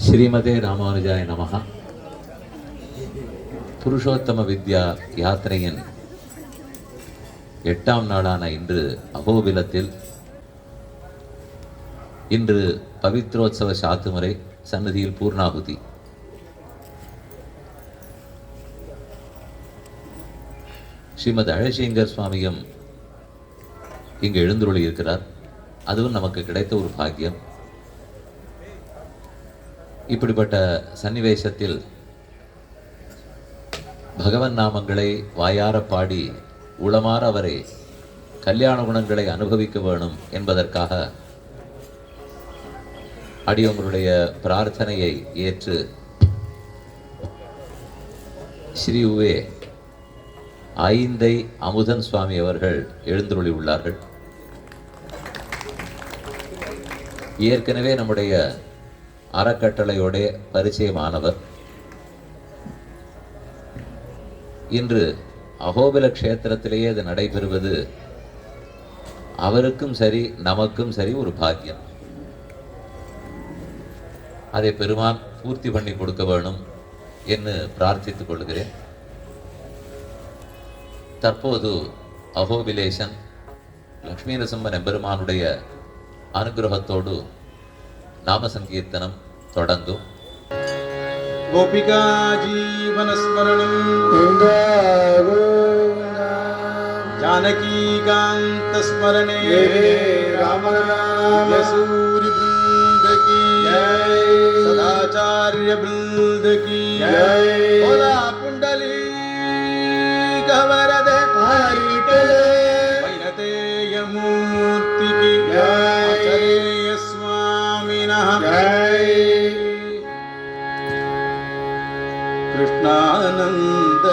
ஸ்ரீமதே ராமானுஜாய நமஹ. புருஷோத்தம வித்யா யாத்திரையின் 8ஆம் நாளான இன்று அகோபிலத்தில் இன்று பவித்ரோத்சவ சாத்துமுறை சன்னதியில் பூர்ணாகுதி. ஸ்ரீமத் அழசேங்கர் சுவாமியும் இங்கு எழுந்துருளி இருக்கிறார். அதுவும் நமக்கு கிடைத்த ஒரு பாக்கியம். இப்படிப்பட்ட சன்னிவேசத்தில் பகவன் நாமங்களை வாயார பாடி உளமாற அவரை கல்யாண குணங்களை அனுபவிக்க வேணும் என்பதற்காக அடியவங்களுடைய பிரார்த்தனையை ஏற்று ஸ்ரீ உவே ஐந்தை அமுதன் சுவாமி அவர்கள் எழுந்துருளி உள்ளார்கள். ஏற்கனவே நம்முடைய அறக்கட்டளையோட பரிச்சயமானவர். இன்று அகோபில க்ஷேத்திரத்திலேயே அது நடைபெறுவது அவருக்கும் சரி நமக்கும் சரி ஒரு பாக்கியம். அதை பெருமான் பூர்த்தி பண்ணி கொடுக்க வேணும் என்று பிரார்த்தித்துக் கொள்கிறேன். தற்போது அகோபிலேசன் லக்ஷ்மி நரசிம்மன் எம்பெருமானுடைய அனுகிரகத்தோடு நாம சங்கீர்த்தனம் தொடங்கும். கோபிகா ஜீவனஸ்மரணம் ஜானகீகாந்த ஸ்மரணே ராம யசூரி பிருந்த கி ஜெய், சதாச்சார்ய பிருந்த கி ஜெய், போலா புண்டலீ கவரத ஹரிகலே வைனதேய மூர்த்தி கி ஜெய், ஆச்சார்ய ஸ்வாமினஹ ஜெய். कृष्णानंद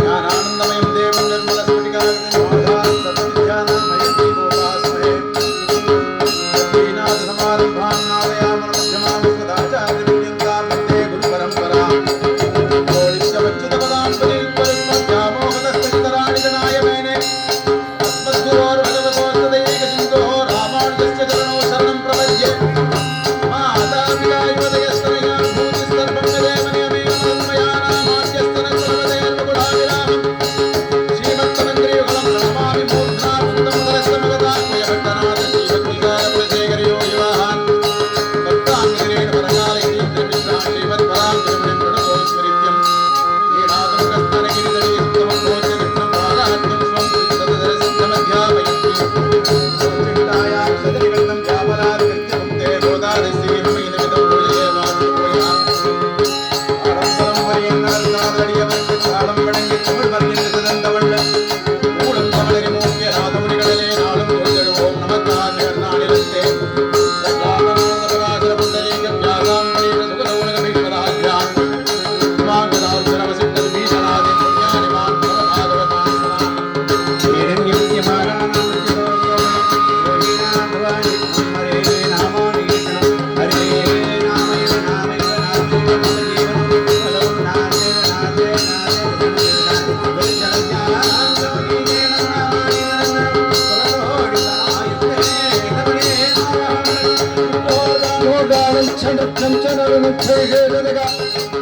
ஞானானந்தமயம் தேவம் நிர்மல ஸ்படிகாகிருதிம் ஆதாரம் சத்வித்யாநாமயம் தீபோபாஸ்மஹே.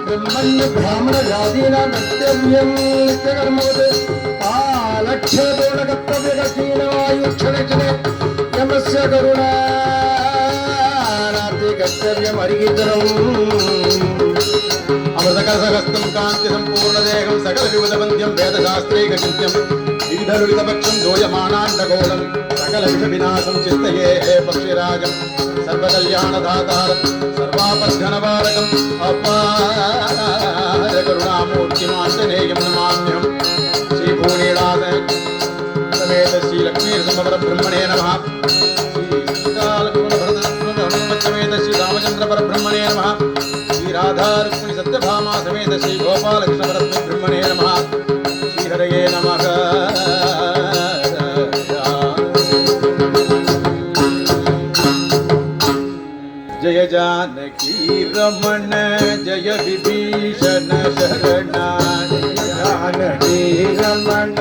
ब्रह्मण्य ब्राह्मण जातीना कर्तव्यं नित्यकर्मवत् कालक्षेपोणकर्तव्यगतीनवायुक्षणे यमस्य करुणानाति कर्तव्यम् हरिकीर्तनम् अमृतकरसहस्तं कान्ति सम्पूर्णदेहं सकलविविधवन्द्यं वेदशास्त्रैकचिन्त्यं विविधविविधपक्षं दोयमानाण्डगोलं सकलविषविनाशं चिन्तये पक्षिराजं सर्वकल्याणदातारं सर्वापद्घनवारकम् अपार करुणामूर्तिमाञ्जनेयं नमाम्यहं श्रीभूनीलास समेत श्रीलक्ष्मीनृसिंहपरब्रह्मणे नमः समेत श्रीरामचन्द्रपरब्रह्मणे नमः राधा रुक्मिणी सत्यभामा समेत श्री गोपालकृष्ण परब्रह्मणे नमः श्रीहरये नमः जय जानकी रमण जय विभीषण शरणा जानकी रमण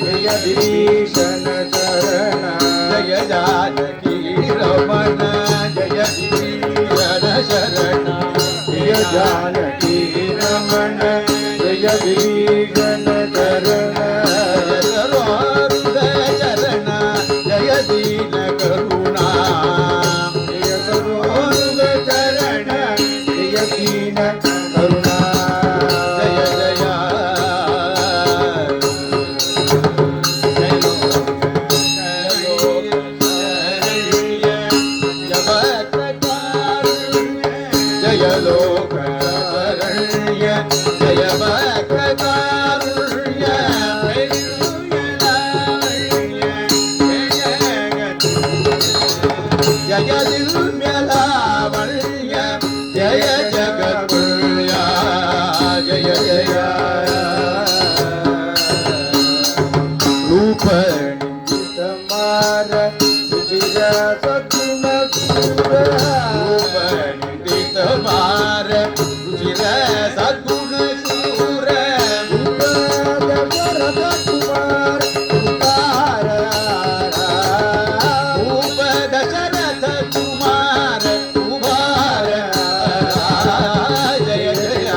जय विभीषण शरणा जय जानकी रमण जय विभीषण शरणा जय जानकी रमण जय विभीषण शरणा जय सर्वारुध चरण जय दीन करुणा जय सर्वारुध चरण जय दीन करुणा जय जय जय लोक शरण्य जय भक्तकारुण्य जय दिव्य लावण्य जय जगत्पुण्य जय जय रूप तमार तुझिया सगुण सुर मार रुचिर सद्गुण शूर कुमार उतार भूप दशरथ कुमार कुमार जय जय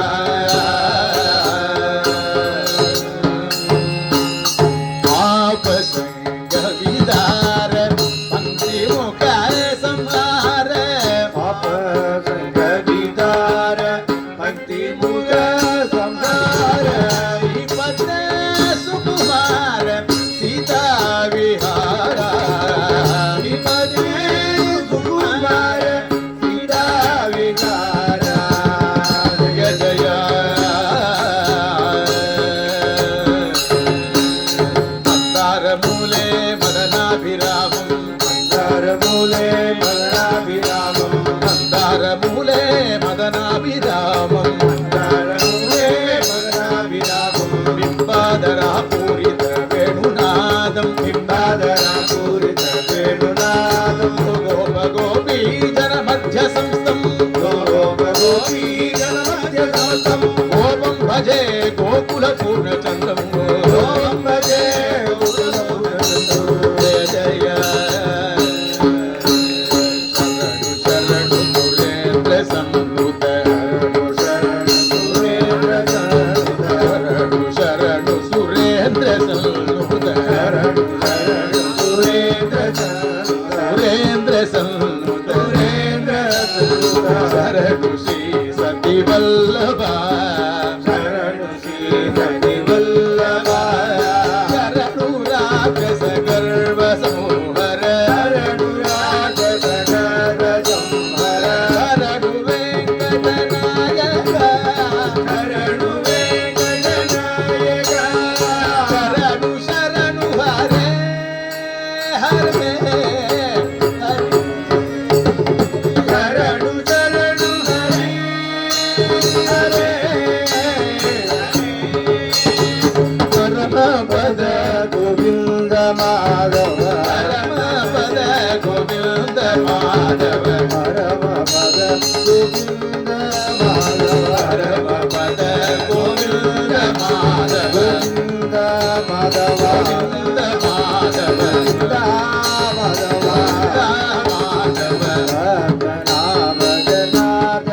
आप संग विदार पंक्ति मुख संहार पाप संग विदार भक्ति मुख संहार पद सुकुमार सीता विहार विपद सुकुमार सीता विहार जय जय मंदार मूले मदनाभिरामं मंदार मूले मदनाभिरामं मंदार मूले मदनाभिरामं मंदार मूले मदनाभिरामं बिंबादरा पूरित वेणुनादं बिंबादरा पूरित वेणुनादं गोप गोपी जन मध्य संस्थं गोप गोपी जनमध्य समस्तं गोपं भजे गोकुल पूर्णचन्द्रं गोपं भजे गोकुल पूर्णचन्द्रं जय जय शरणु शरणु सुरेन्द्र संनुत शरणु शरणु सुरेन्द्र संनुत सुरेन्द्र संनुत शरणु श्री सती वल्लभा शरणु श्री सती वल्लभा शरणु राक्षस गर्व संहर शरणु राक्षस गर्व संहर शरणु वेंकटनायक शरणु वेंकटनायक शरणु शरणु हरे हरे शरणु शरणु हरे हरे परम पद गोविंद माधव परम पद गोविंद माधव परम पद गोविंद माधव परम पद गोविंद माधव गोविंद माधव गोविंद माधव गोविंद माधव माधव भजना भजनाथ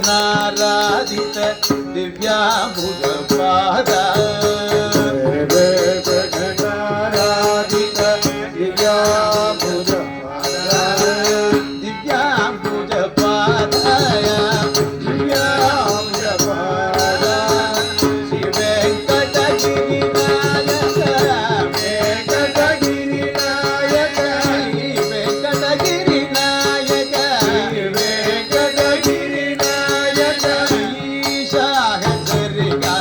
जगन्नाराधित दिव्याम्बुजपाद जगन्नाराधित दिव्याम्बुजपाद दिव्याम्बुजपाद दिव्याम्बुजपाद श्री वेंकटगिरिनायक वेंकटगिरिनायक श्री वेंकटगिरिनायक वेंकटगिरिनायक ईशा हेसरिगा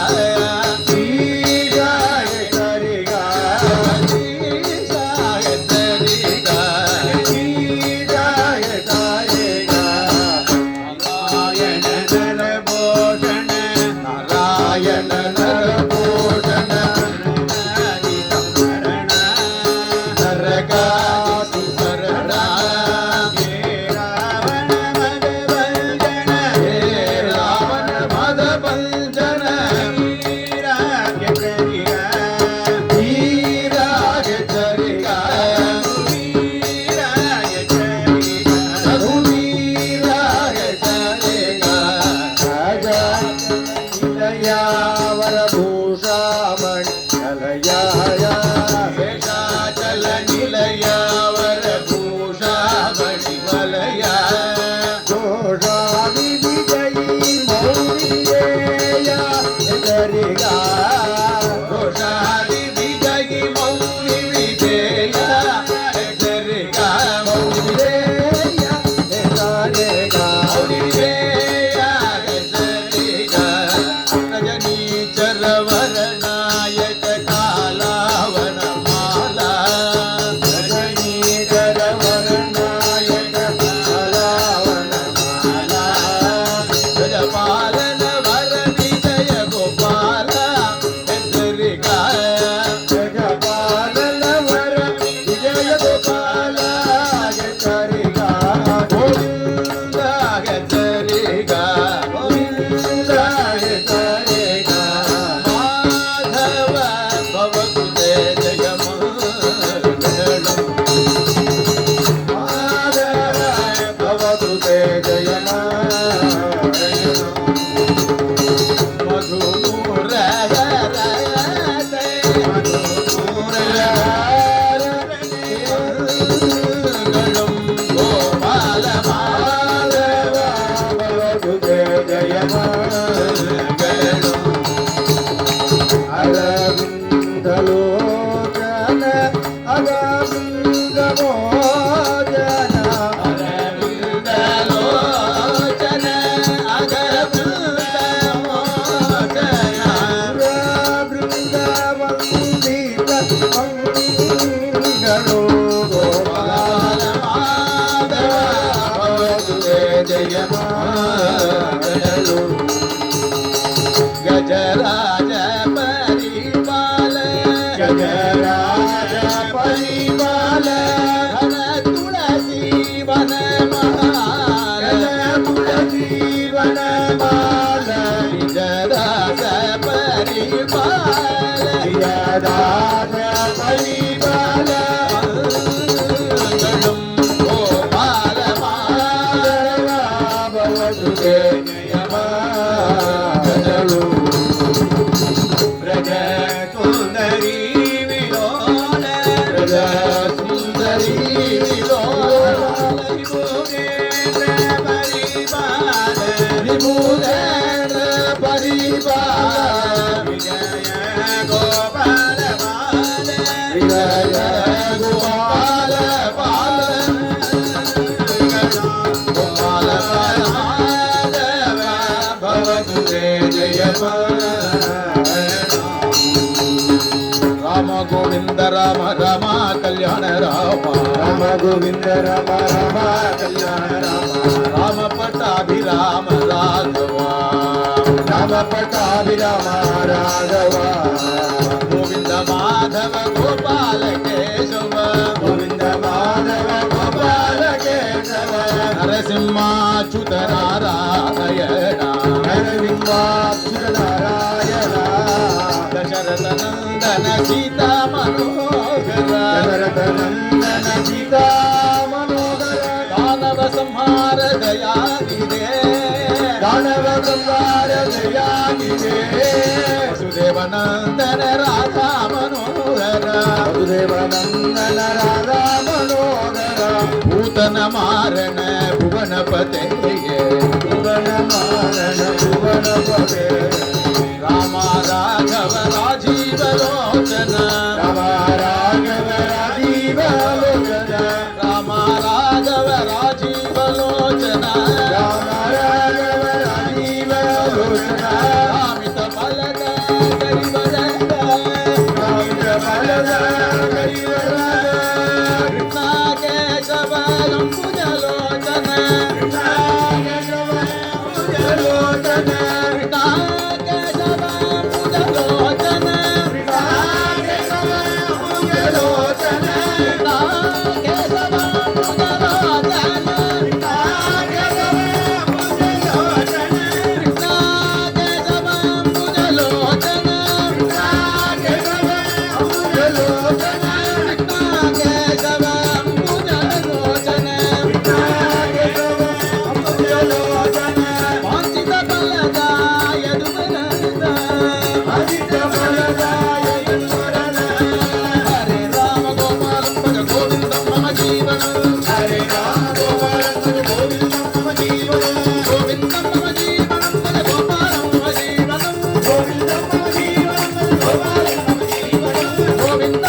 ईशाय करिगा ईशा हेसरिगा ईशाय करिगा नारायण नरभूषण नरकादि शरण हे रावण मदभञ्जन वीराग चरिगा रघुवीराग चरिगा शेषाचल निलयावर भूषा मणिमलया रोषादि विजयी मौनि विजया हेसरिगा मौनि विजया हेसरिगा रजनीचर वरनायक काला கோபால மாதவ பவதுதே ஜயமங்களும் அரவிந்தலோச்சன அகவிந்தமோஜன அரவிந்தலோச்சன அகவிந்தமோச்சன பிருந்தவந்தித மங்களோ கோபால மாதவ பவதுதே ஜயமங்களும் गजराज परिपाल गजराज परिपाल घन तुलसी वन माल तुलसी वनमाल गजराज परिपाल गजराज परिपाल गोपाल माधव भवतुते जयमंगलु ब्रज सुंदरी विलोल ब्रज सुंदरी विभूदेन्द्र परिपाल विजय गोपाल पाल विजय गोपाल पाल गोपाल माधव भवतु ते राम गोविंद राम राम कल्याण राम राम गोविंद राम राम कल्याण राम राम पट्टाभिराम राघव राम पट्टाभिराम राघव गोविंद माधव गोपाल केशव गोविंद माधव गोपाल केशव नरसिंहाच्युत नारायण नरसिंहाच्युत नारायण दशरथ नंदन सीता मनोहर दशरथ नंदन सीता मनोहर दानव संहार दयानिधे दानव संहार दयानिधे वसुदेव नंदन राधा मनोहर वसुदेव नंदन राधा मनोहर भूतन मारण भुवनपते भुवन मारण भुवन पते राम राघव राजीव लोचन राम राघव राजीव लोचन राम राघव राजीव लोचन राम राघव राजीव लोचन रामित फलद गरिवरद रामित फलद गरिवरद कृष्ण केशव अंबुजलोचन कृष्ण केशव अंबुजलोचन गोविंद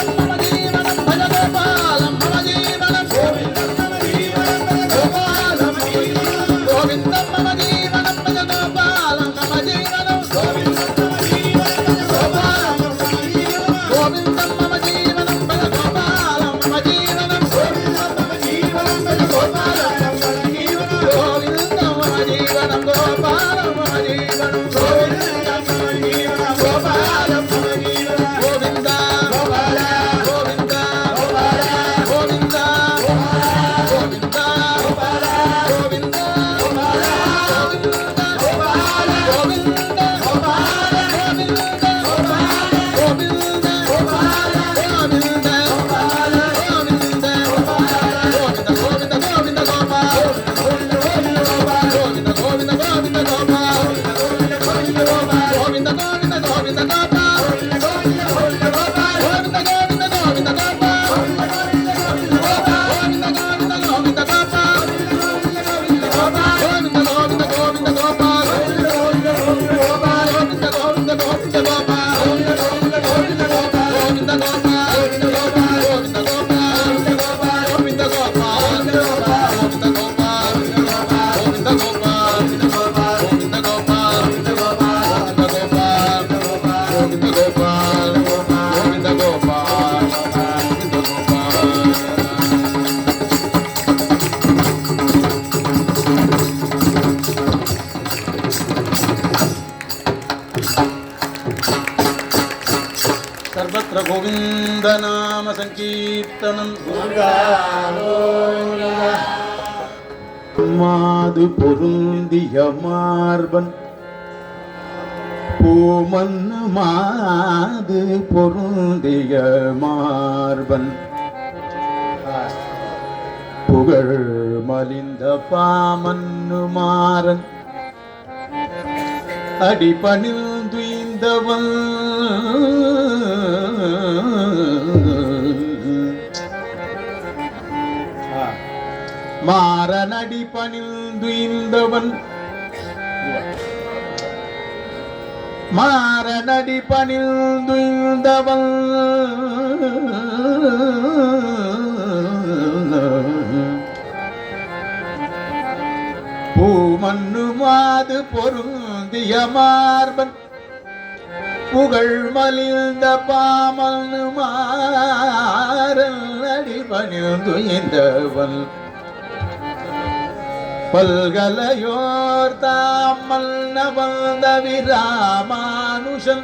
கோவிந்த நாம சங்கீர்த்தனம் மாது பொருந்திய மார்பன் பூமன்னு மாது பொருந்திய மார்பன் புகழ் மலிந்த பாமன்னு மாறன் அடிபணில் துய்ந்தவன் மாறனடி பணிந்துய்ந்தவன் மாறனடி பணிந்துய்ந்தவன் பூமன்னு மாது பொருந்திய மார்பன் புகழ் மலிந்த பாமன்னு மாறன் அடிபணிந்துய்ந்தவன் பல்கலையோர் தாமல் நவந்த விராமானுஷன்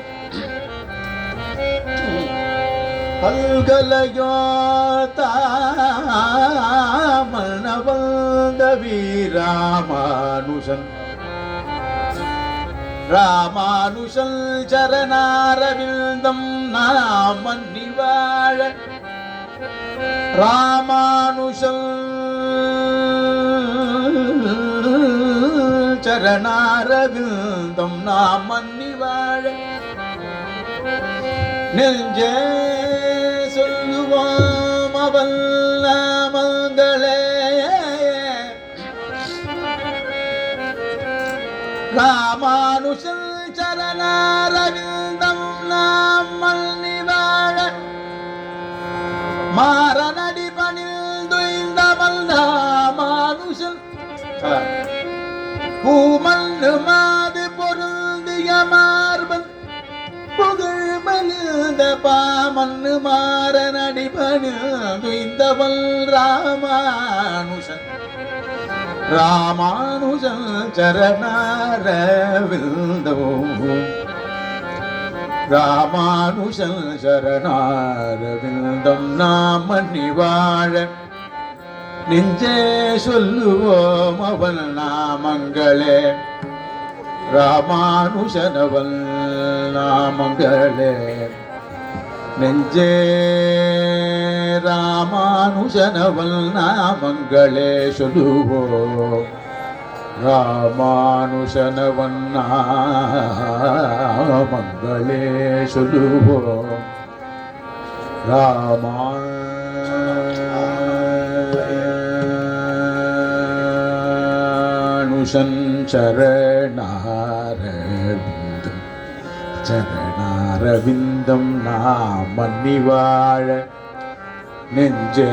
பல்கலையோர் தாமல் நவந்த விராமானுஷன் ராமானுஷன் சரணாரவிந்தம் நாம் மன்னி வாழ ராமானுஷன் சரணாரவிந்தம் நாம் மன்னி வாழ நெஞ்சே சொல்லுவோம் அவள் நாமங்களே ராமானுஷன் சரணாரவிந்தம் நாம் மன்னி வாழ மாறனடி பணிந்துய்ந்தவள் ராமானுஷன் பூமன்னு மாது பொருந்திய மார்பன் புகழ் மலிந்த பாமன்னு மாறனடி பணிந்துய்ந்தவள் ராமானுஷன் ராமானுஜன் சரணாரவிந்தோ ராமானுஜன் சரணாரவிந்தம் நாம் மன்னி வாழ நெஞ்சே சொல்லுவோம் அவன் நாமங்களே ராமானுஜனவன் நாமங்களே நெஞ்சே ராமானுஜனவன் நாமங்களே சொல்லுவோம் ராமானுஜனவன் நாமங்களே சொல்லுவோம் ராமானுஜன் சரணாரவிந்தம் சரணாரவிந்தம் நாம் மன்னி வாழ நெஞ்சே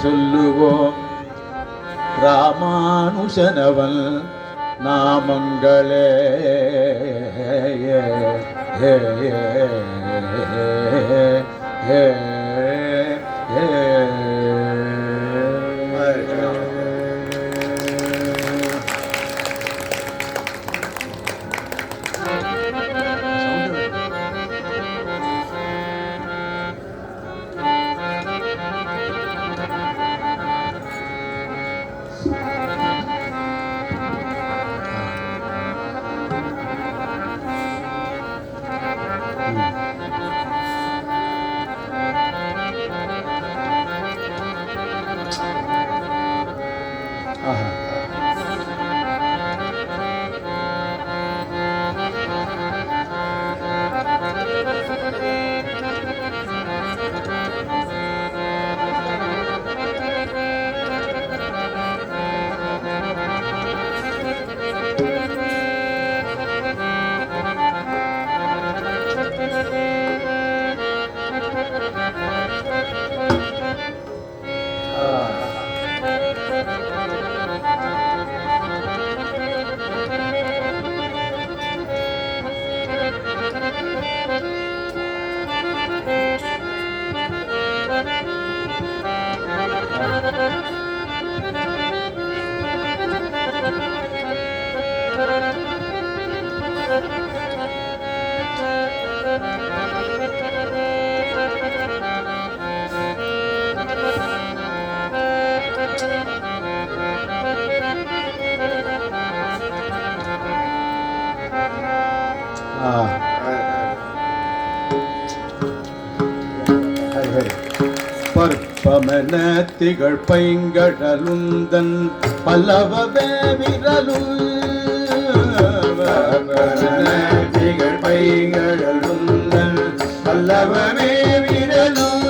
சொல்லுவோம் ராமானுஜனவன் நாமங்களே பற்பமன திகழ் பைங்கடலுந்தன் பல்லவவே விரலும் திகழ் பைங்களுந்தன் பல்லவமே விரலும்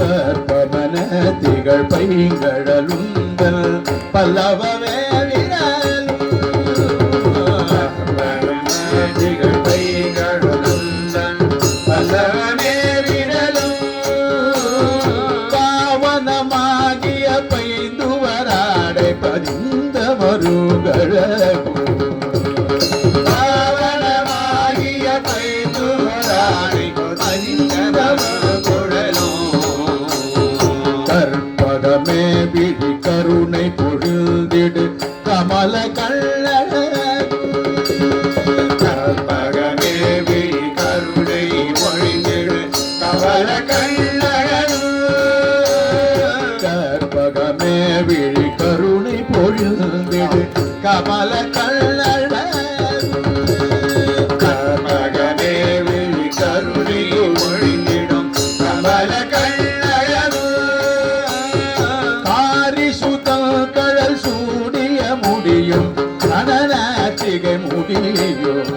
பற்பமன திகழ் பைங்கடலுந்தன் பல்லவவே விரலும் திகழ் பைங்களுந்தன் பல்லவமே விரலும் பாவனமாகிய பைந்துவராடை பதிந்த மருகழகும் பாவனமாகிய பைந்துவராடை கற்பகமே விழி கருணை பொழுந்திடு கமல கற்பகமே விழி கருணை பொழிந்திடு கமல கற்பகமே விழி கருணை பொழுந்திடு கமல கற்பகமே விழி கருணை பொழிந்திடும் கமல காரிசுதம் கடல் சூடிய முடியும் கணநாச்சிகை முடியும்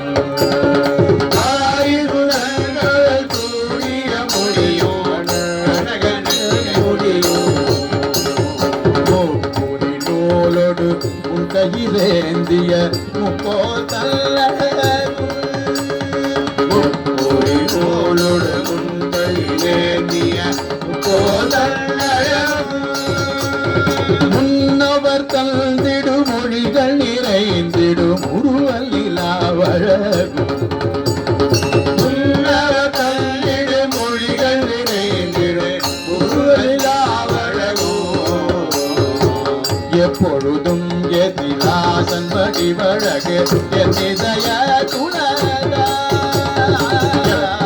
நூலோடு உன் கையிலேந்திய நூலோடு முன்கையிலேந்திய முன்னவர் தந்திடு மொழிகள் நிறைந்திடும் உருவலிலாவழகும் தள்ளிடு மொழிகள் நிறைந்திடு எப்பொழுதும் எதிராசன் வடிவழகு எதிதய துணதா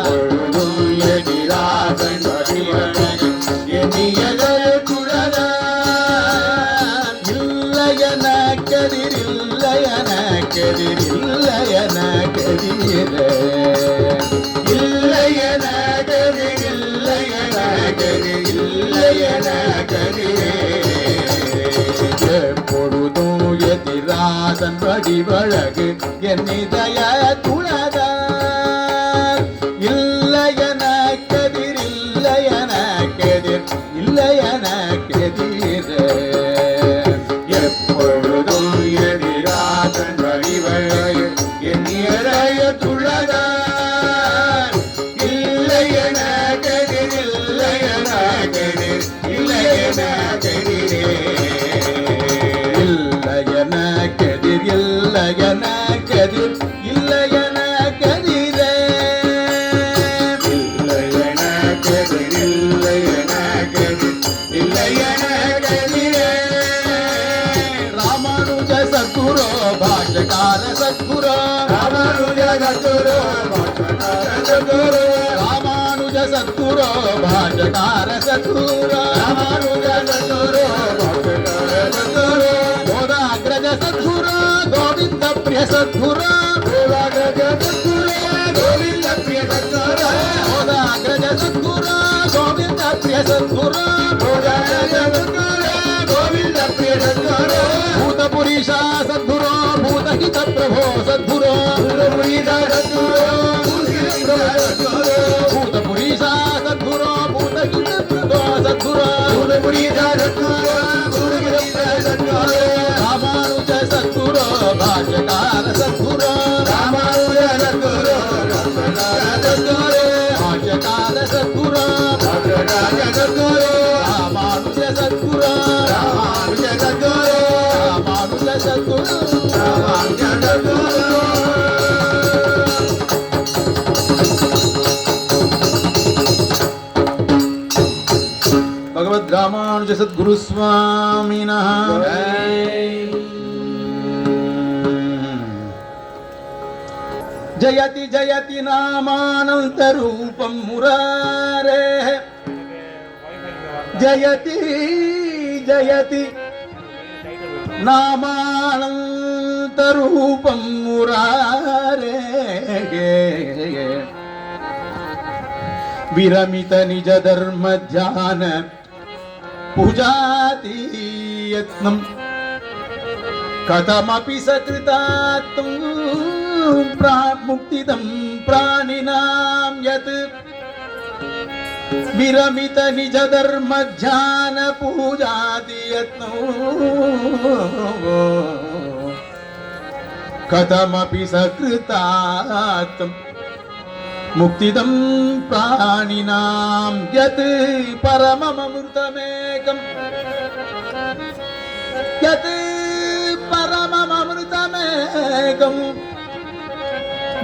பொழுதும் எதிராசன் வடிவழகு எண்ணியத குழலா இல்லையன கதிர் இல்லையன கதிர் இல்லையன கதிரே இல்லையன கதிர் இல்லையன கதிர் இல்லையன கதிரே எப்பொழுதும் எதிராசன் வடிவழகு என் இதய துணதா இல்லையன கதிர் இல்லையன கதிர் இல்லையன கதிரே எப்பொழுதும் எதிராசன் வழிவழகு எண்ணியறைய துழதார் இல்லையன கதிர் இல்லையன கதிர் இல்லையன கதிரே இல்லையன கதிர் இல்லையன கதிர் இல்லையன கதிரே இல்லையன கதிர் இல்லையன கதிர் இல்லையன கதிரே ராமானுஜ சத்குரோ பாஷ்யகார சத்குரோ ராமானுஜ சத்குரு சத்குரு ராமானுஜ சத்குரோ பாஷ்யகார சத்குரோ ராமானுஜ சத்குரு சத்குரு கோதாகிரஜ சத்குரோ கோவிந்த பிரிய சத்குரோ கோவிந்த பிரிய சத்குரு கோதாகிரஜ சத்குரோ கோவிந்த பிரிய சத்குரோ கோவிந்த பிரிய சத்குரு பூதபுரீஷா சத்குரோ பூதஹித பிரபோ சத்குரோ பூதபுரீஷா சத்குரோ பூதஹித பிரபோ சத்குரோ ராமானுஜ சத்குரோ பாஷ்யகார சத்குரோ பாஷ்யகார சத்குரோ ராமானுஜ சத்குரோ ராமானுஜ சத்குரோ भगवद् रामानुज सद्गुरु स्वामिनः जयति जयति नामानंत रूपं मुरारेः जयति जयति नामानंत रूपं मुरारेः विरमित निज धर्म ध्यान पूजाति यत्नं कथमपि सकृतात्म मुक्तिदं प्राणिनां यत् विरमित निज धर्म ध्यान पूजाति यत्नो कथमपि सकृतात्म मुक्तिदं प्राणिनां यत् परममृतमेकं यत् परममृतमेकं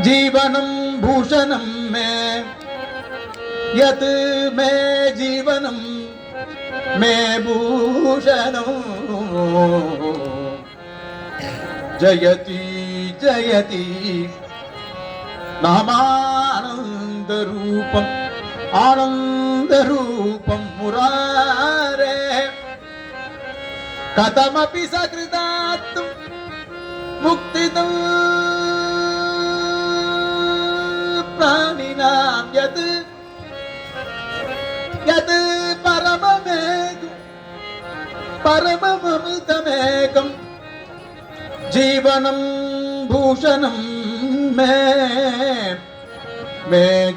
जीवनं भूषणं मे यत् मे जीवनं मे भूषणं जयति जयति नामानन्दरूपम् आनन्दरूपं मुरारे कथमपि सकृतात्म मुक्तिदं प्राणिनां यत् यत् परममृतमेकं जीवनं भूषणं मे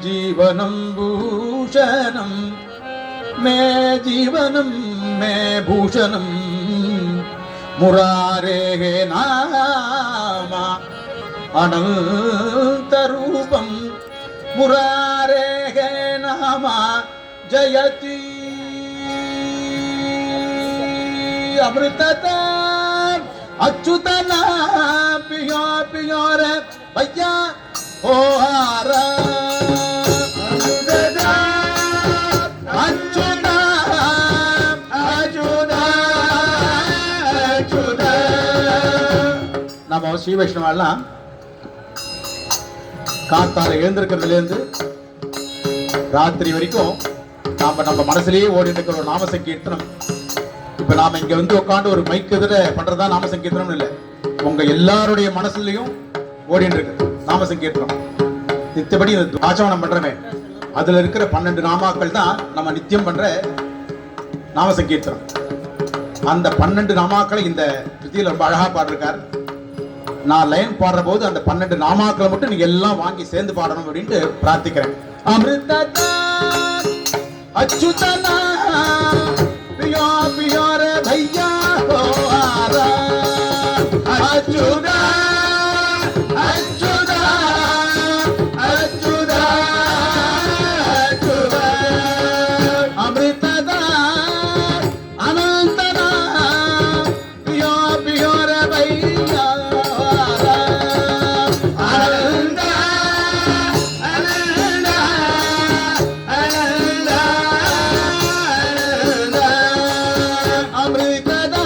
जीवनं भूषणं मे जीवनं मे भूषणं मुरारेः नाम अनन्तरूपं मुरारेः नाम जयति अमृतता अच्युतना पियो पियो रे भैया ओ हारा अच्युता अच्युता अच्युता நம்ம ஸ்ரீ வைஷ்ணவெல்லாம் காத்தால எழுந்திருக்கிறதுல இருந்து ராத்திரி வரைக்கும் நாம நம்ம மனசுலயே ஓடிட்டு இருக்கிற ஒரு நாம சங்கீர்த்தனம். இப்ப நாம இங்க வந்து உட்காந்து ஒரு மைக் எதிர பண்றதா நாம சங்கீர்த்தனம் இல்லை, உங்க எல்லாருடைய மனசுலயும் ஓடிட்டு இருக்கு நாம சங்கீர்த்தனம். நித்தியபடி ஆச்சமனம் பண்றமே அதுல இருக்கிற 12 நாமாக்கள் தான் நம்ம நித்தியம் பண்ற நாம சங்கீர்த்தனம். அந்த 12 நாமாக்களை இந்த கிருதியில ரொம்ப அழகா பாடிருக்கார். நான் லைன் பாடுற போது அந்த 12 நாமாக்களை மட்டும் நீங்க எல்லாம் வாங்கி சேர்ந்து பாடணும் அப்படின்ட்டு பிரார்த்திக்கிறேன். அமிர்ததா அச்சுதனா பியா பியா ரே பையா ஹோ ஆரா அச்சுதா அச்சுதா அச்சுதா அச்சுதா அமிர்ததா அனந்தனா பியா பியா ரே பையா ஆரா அனந்தா அனந்தா அனந்தா அனந்தா அமிர்ததா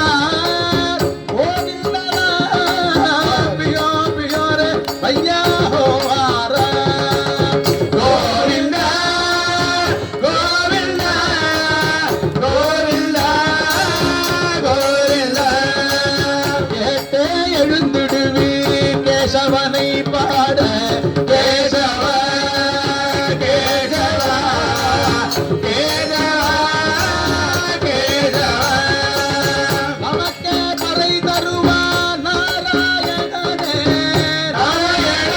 கோவிந்தா பியா பியா ரே பையா ஹோ ஆரா கோவிந்தா கோவிந்தா கோவிந்தா கோவிந்தா கேட்டே எழுந்திடுவி கேசவனை பாட கேசவ கேசவ கேசவ கேசவ நமக்கே மறை தருவா நாராயணனே நாராயண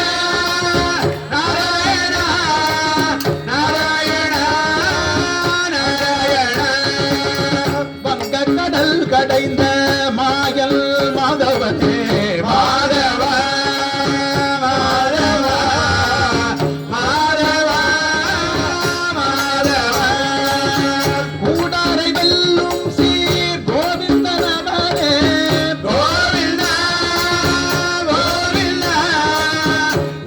நாராயண நாராயண நாராயண வங்கக்கடல் கடைந்த மாயல் மாதவனே மாதவ மாதவ மாதவ மாதவ கூடாரை வெல்லும் சீர் கோவிந்த நமனே கோவிந்த கோவிந்த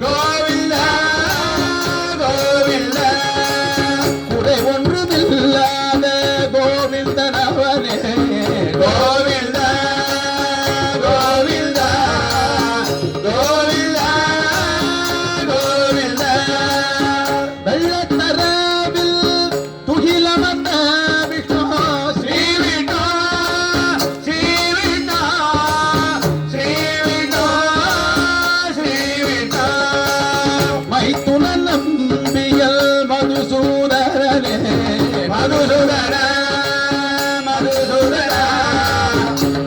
கோவிந்த கோவிந்த குறை ஒன்றுமில்லாத கோவிந்த நவனே கோவிந்த கோவிந்த கோவிந்த கோவிந்த வெள்ளத்தரவில் துகிலமர்ந்த விஷ்ணு ஸ்ரீ விஷ்ணு ஸ்ரீ விஷ்ணு ஸ்ரீ விஷ்ணு ஸ்ரீ விஷ்ணு மைத்துன நம்பியல் மதுசூதன மதுசூதனா மதுசூதனா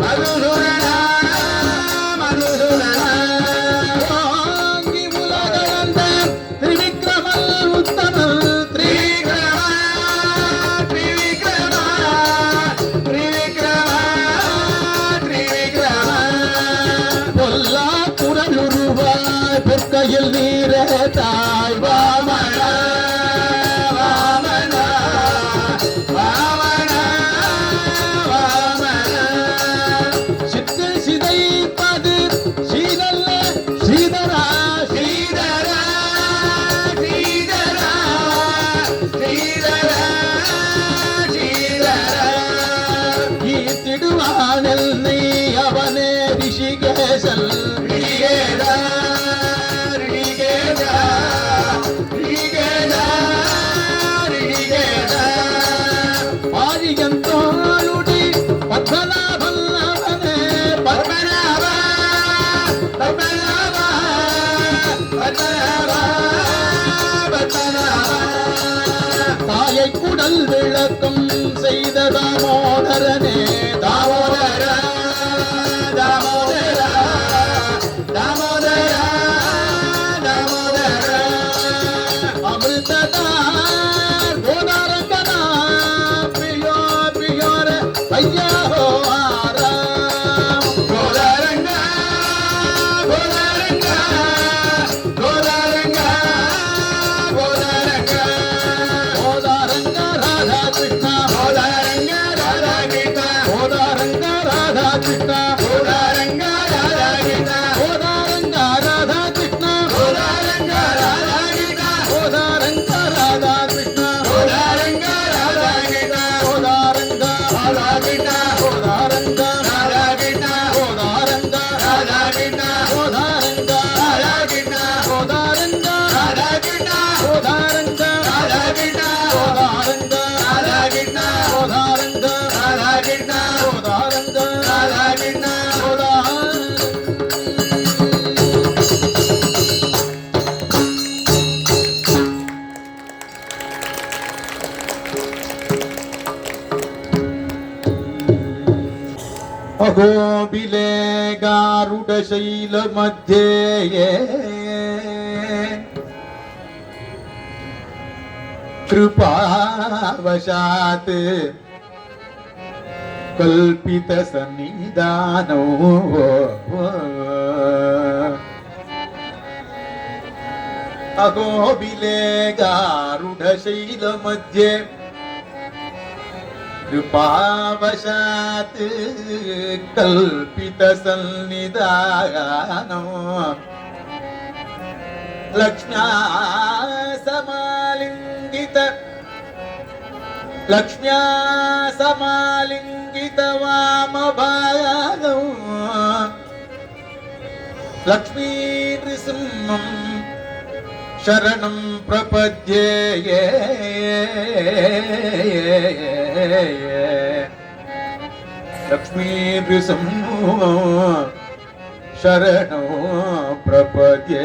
மதுசூதனா மதுசூதனா வாங்கி உலகளந்த திரிவிக்ரமல் உத்தமல் திரிவிக்ரமா திரிவிக்ரமா திரிவிக்ரமா திரிவிக்ரமா பொல்லா குரலுருவாய் பொற்கையில் நீரேதாய் வாமனா வாமனா வாமனா வாமனா சித்து சிதைப்பது சீதல்ல சீதரா ஸ்ரீதரா ஸ்ரீதரா ஸ்ரீதரா ஸ்ரீதரா ஈத்திடுவானல் நீ அவனே ரிஷிகேசல் ரிஷிகேதா ரிஷிகேதா ரிஷிகேதா ரிஷிகேதா ஆரியந்தோளுடி பத்மநாபன் அவனே பத்மநாப பத்மநாப பத்மநாப பத்மநாப தாயை குடல் விளக்கம் செய்த தாமோதரனே தாமோதர தாமோதர தாமோதர தாமோதர அமிர்ததார் கோதாரங்கனா பிரியோ பியோர ஐயா ஹோ ஆராம் கோதாரங்க கோதாரங்க கோதாரங்க கோதாரங்க கோதாரங்க ராதா கிருஷ்ணா கோதாரங்க ராதா கீதா கோதாரங்க ராதா கிருஷ்ணா கோதாரங்க ராதா கீதா கோதாரங்க ராதா கிருஷ்ணா கோதாரங்க ராதா கீதா கோதாரங்க ராதா கிருஷ்ணா கோதாரங்க ராதா கீதா கோதாரங்க ராதா கீதா கோதாரங்க ராதா கீதா கோதாரங்க ராதா கீதா கோதாரங்க ராதா கீதா கோதாரங்க ராதா கீதா கோதாரங்க ராதா கீதா கோதாரங்க ராதா கீதா கோதாரங்க ராதா கீதா கோதாரங்க ராதா கீதா अगोबिले गारुडशैल मध्ये कृपावशात् कल्पित सन्निधानो अगोबिले गारुडशैल मध्ये कृपावशात् कल्पित सन्निधानो लक्ष्म्या समालिङ्गित वामभागौ लक्ष्मी नृसिंहं शरणं प्रपद्ये लक्ष्मी नृसिंहं शरणो प्रपद्ये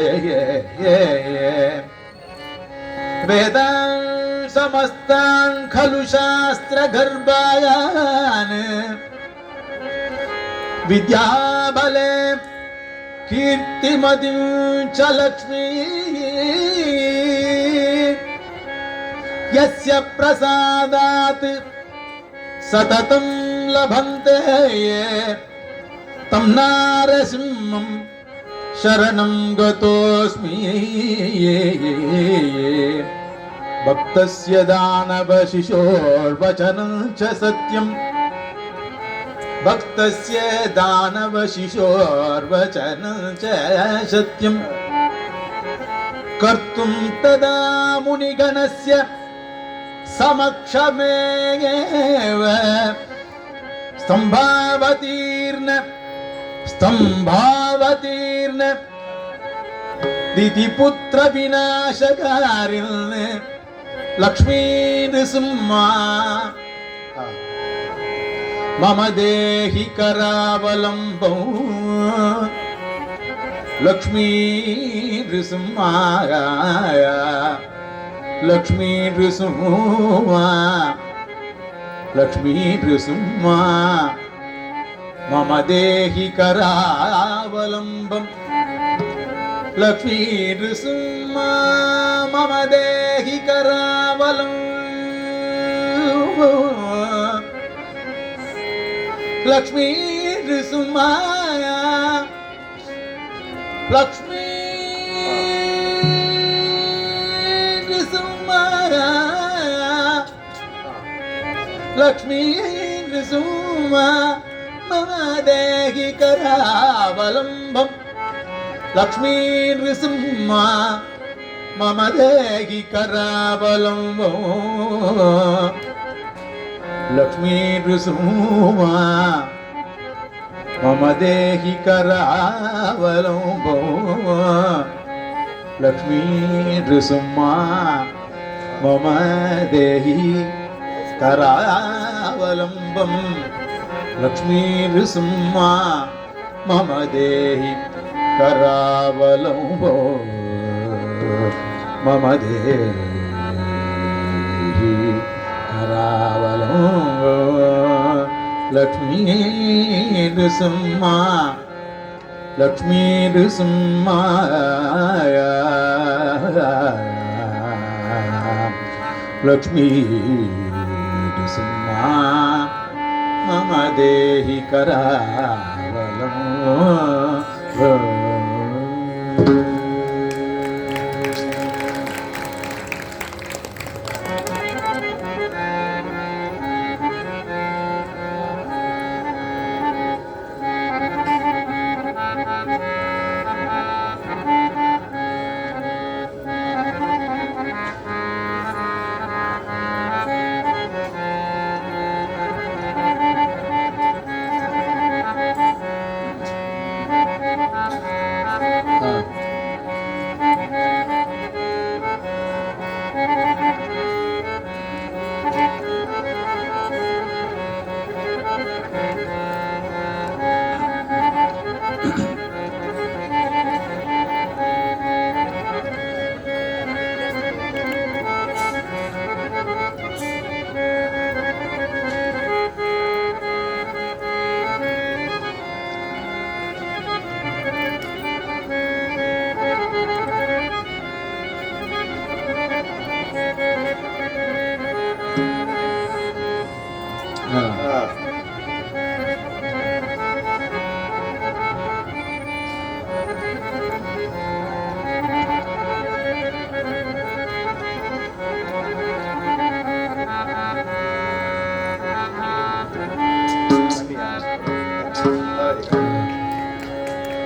वेदान् समस्तान् खलु शास्त्रगर्भायान् विद्याबले कीर्तिमतिं च लक्ष्मी यस्य प्रसादात् सततं लभन्ते तं नारसिंहं शरणं गतोऽस्मि भक्तस्य दानवशिशोर्वचनं च सत्यम् भक्तस्य दानवशिशोर्वचनं च सत्यम् कर्तुं तदा मुनिगणस्य समक्षमेव स्तम्भावतीर्न दितिपुत्र विनाशकारिन् लक्ष्मी नृसिंहा मम देहि करावलम्बौ लक्ष्मी नृसिंहा लक्ष्मी नृसिंहा लक्ष्मी नृसिंहा मम देहि करावलम्बम् लक्ष्मी नृसिंहा मम देहि करावलम्बम् लक्ष्मी नृसिंहा लक्ष्मी नृसिंहा लक्ष्मी नृसिंहा मम देहि करावलम्बम् लक्ष्मी नृसिंहा मम देहि करावलम्बम् लक्ष्मी नृसिंहा मम देहि करावलम्बम् लक्ष्मी नृसिंहा मम देहि करावलम्बम् लक्ष्मी नृसिंहा मम देहि करावलम्बम् मम देहि करावलम्बम् लक्ष्मी नृसिंहा लक्ष्मी नृसिंहा लक्ष्मी नृसिंहा मम देहि करावलम्बम्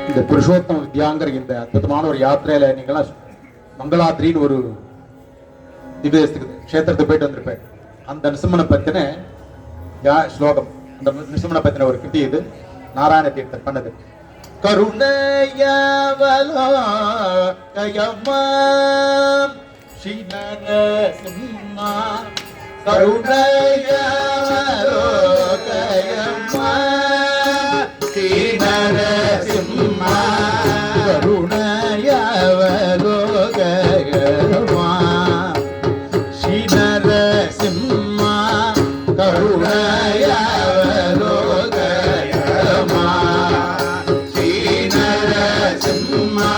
இந்த புருஷோத்தம வித்யாங்கிற இந்த அற்புதமான ஒரு யாத்திரையில நீங்களாம் மங்களாத்ரின்னு ஒரு திவ்யதேசத்துக்கு கஷேத்திரத்துக்கு போயிட்டு வந்திருப்பேன். அந்த நிருசிம்மனை பத்தின ஸ்லோகம், அந்த நிருசிம்மனை பத்தின ஒரு கிருதி இது நாராயண தீர்த்தர் பண்ணது. கருணையவலோகயம்மா ஸ்ரீ நரசிம்மா கருணையவலோகயம்மா ஸ்ரீ நரசிம்மா கருணையவலோகயம்மா ஸ்ரீ நரசிம்மா கருணையவலோகயம்மா ஸ்ரீ நரசிம்மா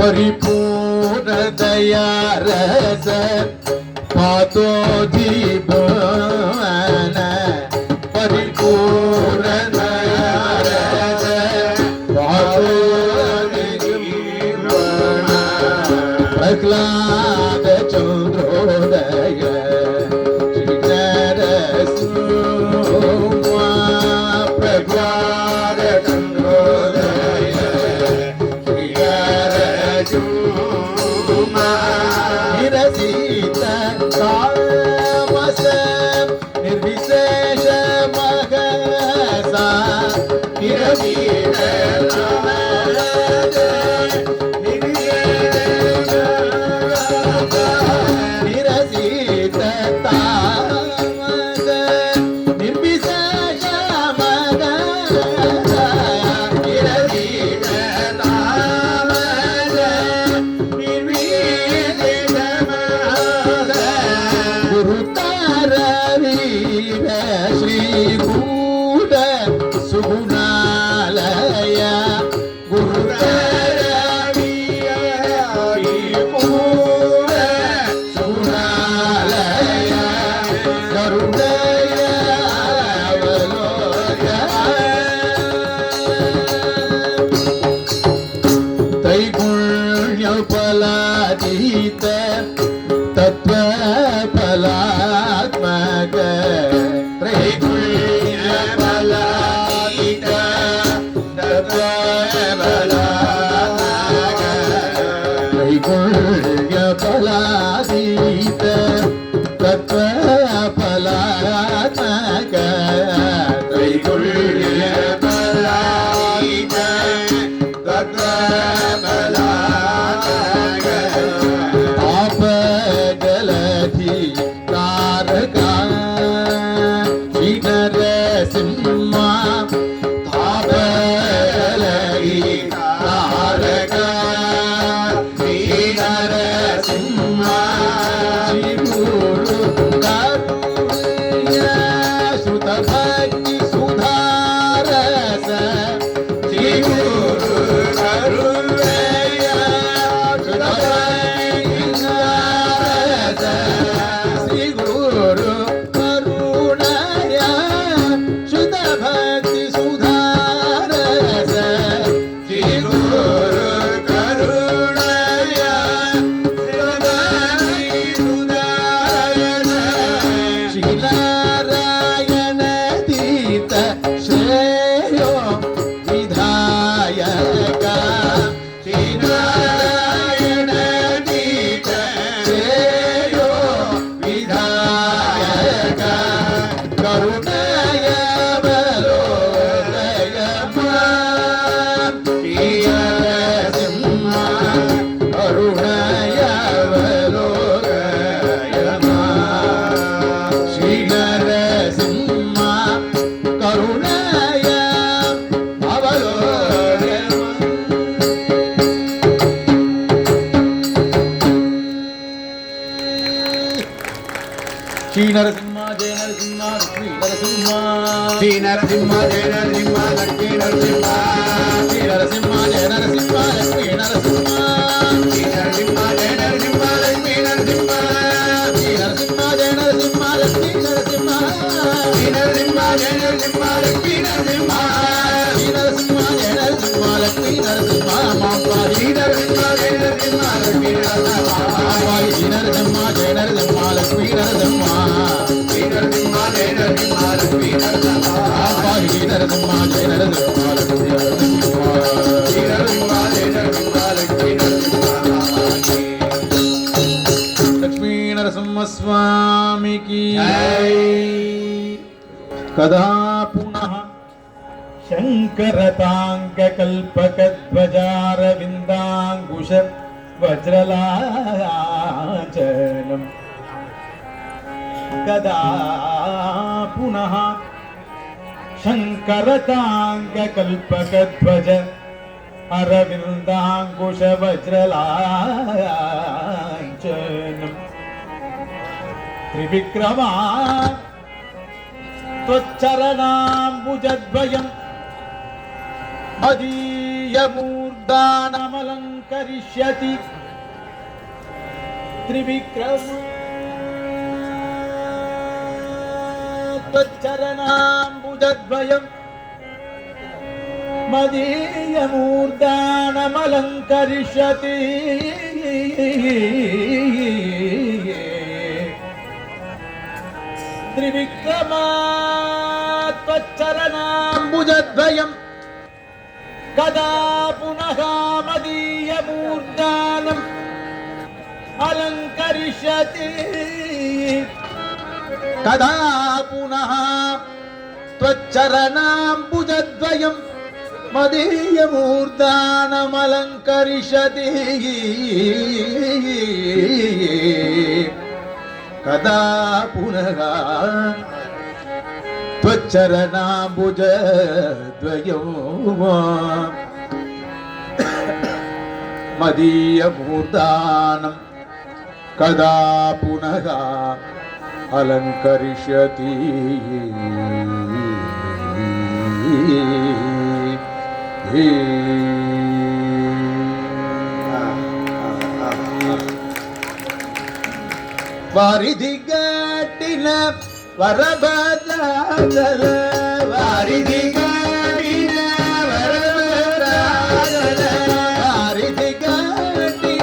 परिपूर्ण दया रस पातो जीवन परिपूर्ण दया रस पातो जीवन प्रह्लाद चंद्रोदय श्री नरसिंहा प्रह्लाद चंद्रोदय श्री नरसिंहा त्रैगुण्यफलातीत तत्त्वफलात्मक त्रैगुण्यफलातीत तत्त्वफलात्मक त्रैगुण्यफलातीत तत्त्वफलात्मक त्रैगुण्यफलातीत तत्त्वफलात्मक तापजलधि तारका श्री नरसिंह तापजलधि तारका श्री नरसिंह श्री गुरु करुण्य सुत भक्ति सुधारस श्री गुरु करुण्य सुत भक्ति सुधारस श्री गुरु करुणय सुत भक्ति सुधारस श्री गुरु करुणय सुत भक्ति सुधारस श्री नारायण तीर्थ श्रेयो विधायक श्री नारायण तीर्थ श्रेयो विधायक करुणयवलोकय श्री नरसिंह करुणयवलोकय श्री नरसिंह करुणय अवलोकय श्री नरसिंह जय नरसिंह लक्ष्मी नरसिंह श्री नरसिंह जय नरसिंह लक्ष्मी नरसिंह श्री नरसिंह जय नरसिंह लक्ष्मी नरसिंह श्री नरसिंह जय नरसिंह लक्ष्मी नरसिंह श्री नरसिंह जय नरसिंह लक्ष्मी नरसिंह श्री नरसिंह जय नरसिंह लक्ष्मी नरसिंह श्री नरसिंह जय नरसिंह लक्ष्मी नरसिंह मामा श्री नरसिंह जय नरसिंह लक्ष्मी नरसिंह श्री नरसिंह जय नरसिंह लक्ष्मी नरसिंह श्री नरसिंह जय नरसिंह लक्ष्मी नरसिंह श्री नरसिंह जय नरसिंह लक्ष्मी नरसिंह श्री नरसिंह जय नरसिंह लक्ष्मी नरसिंह लक्ष्मी नरसिंह स्वामी की जय। कदा पुनः शङ्करताङ्गकल्पकध्वजारविन्दाङ्कुश वज्रलाञ्छनम् कदा पुनः शङ्करताङ्गकल्पकध्वज अरविन्दाङ्कुश वज्रलाञ्छनम् त्रिविक्रमा त्वच्चरणाम्बुजद्वयम् मदीयमूर्धानमलङ्करिष्यति त्रिविक्रमा त्वच्चरणाम्बुजद्वयम् मदीयमूर्धानमलङ्करिष्यति त्रिविक्रमा त्वच्चरणाम्बुजद्वयम् कदा पुनः मदीयमूर्धानम् अलङ्करिष्यति कदा पुनः त्वच्चरणाम्बुजद्वयम् मदीयमूर्धानमलङ्करिष्यति कदा पुनः त्वच्चरणाम्बुजद्वयम् मदीयमूर्धानं कदा पुनः अलङ्करिष्यति वारिधिगट्टिन वरभद्राचल वारिधिगट्टिन वरभद्राचल वारिधिगट्टिन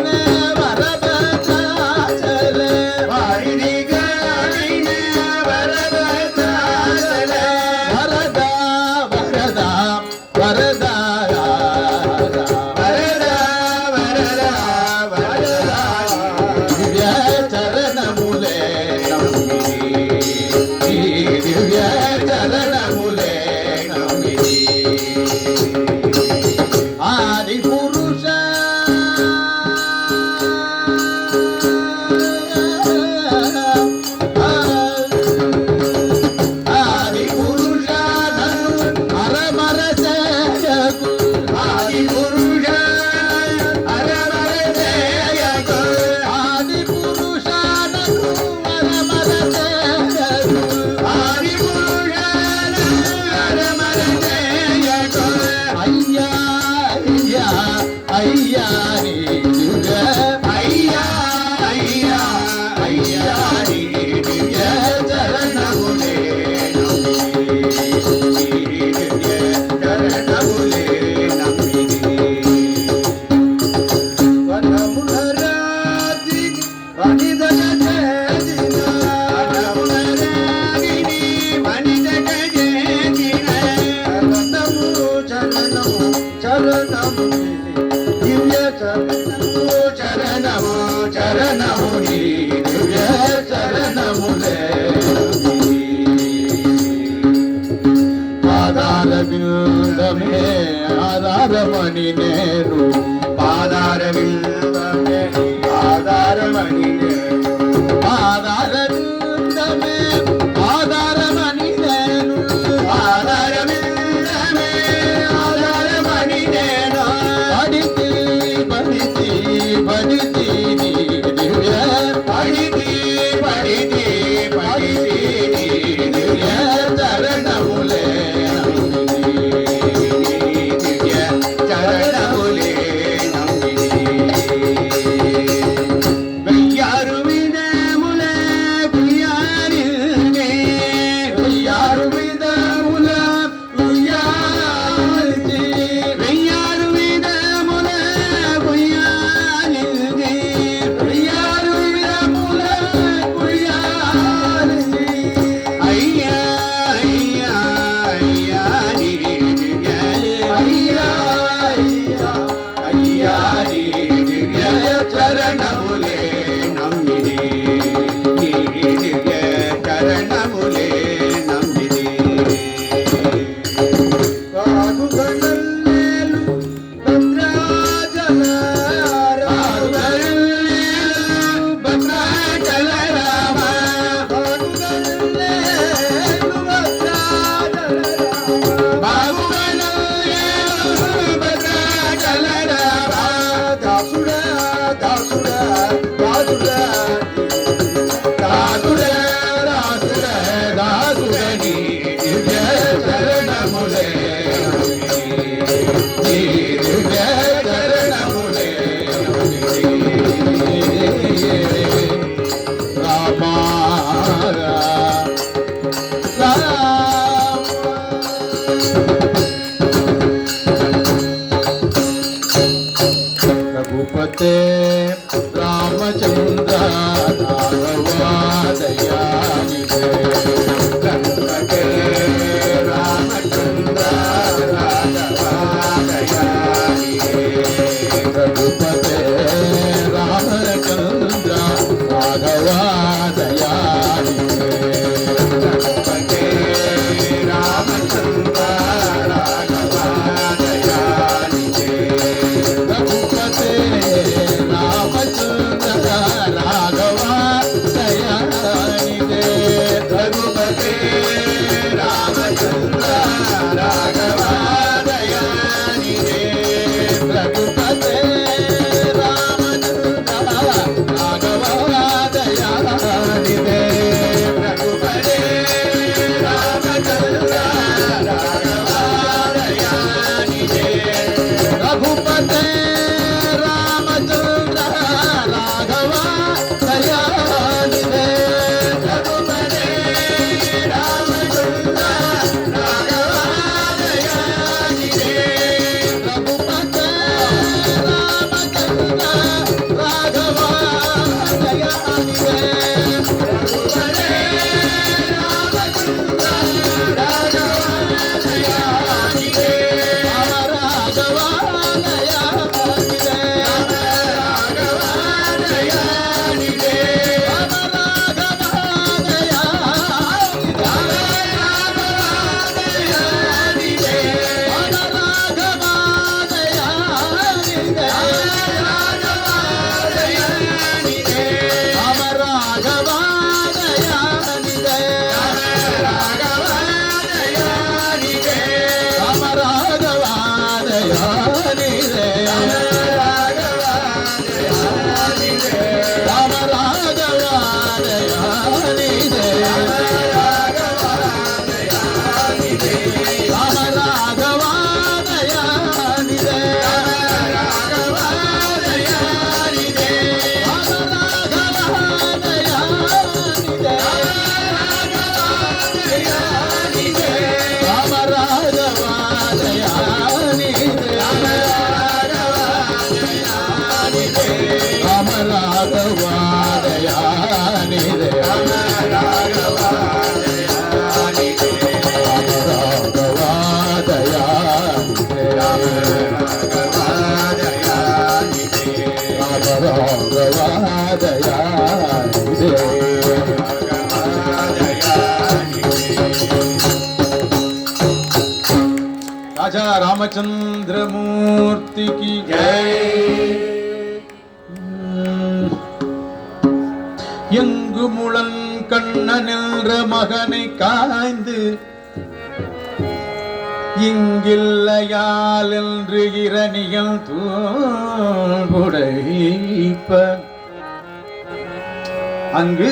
చరణముని దివ్య చరణములే పాదార విందమే ఆధారమణి నేను పాదార విందమే ఆధారమణి పాదార విందమే ఆధారమణి నేను పాదార విందమే ఆధారమణి నేను పడితి పడితి పడితి దివ్య పడితి పడితి పడితి దివ్య చరణములే దివ్య చరణములే వెయ్యారు విధముల గుయ్యారినే వెయ్యారు విధముల గుయ్యారినే వెయ్యారు విధముల గుయ్యారినే వెయ్యారు విధముల గుయ్యారినే అయ్యా అయ్యా అయ్యా దివ్య అయ్యా అయ్యా అయ్యా దివ్య చరణములే నమ్మిది దివ్య చరణములే నమ్మిది రాఘుగణల్లేలు భద్రాచల రాఘుగణల్లేలు భద్రాచల రామ రాఘుగణల్లేలు భద్రాచల రామ రాఘుగణల్లేలు భద్రాచల రామ దాసుడా దాసుడా దాసుడా దాసుడా దాసుడా దాసుడని దివ్య చరణములే దివ్య చరణములే రామా రఘుపతే రామచంద్ర రాఘవాదయానిదే రఘుపతే రామచంద్ర రాఘవాదయానిదే రఘుపతే రామచంద్ర రాఘవాదయానిదే రఘుపతే రామచంద్ర రాఘవాదయానిదే రఘుపతే రామచంద్ర ராகவாதயானிதே ராஜா ராமச்சந்திரமூர்த்தி கி எங்கு முழன் கண்ணன் என்ற மகனை காய்ந்து இங்கில்லையால் என்று இரணியல் தூடைப்ப அங்கு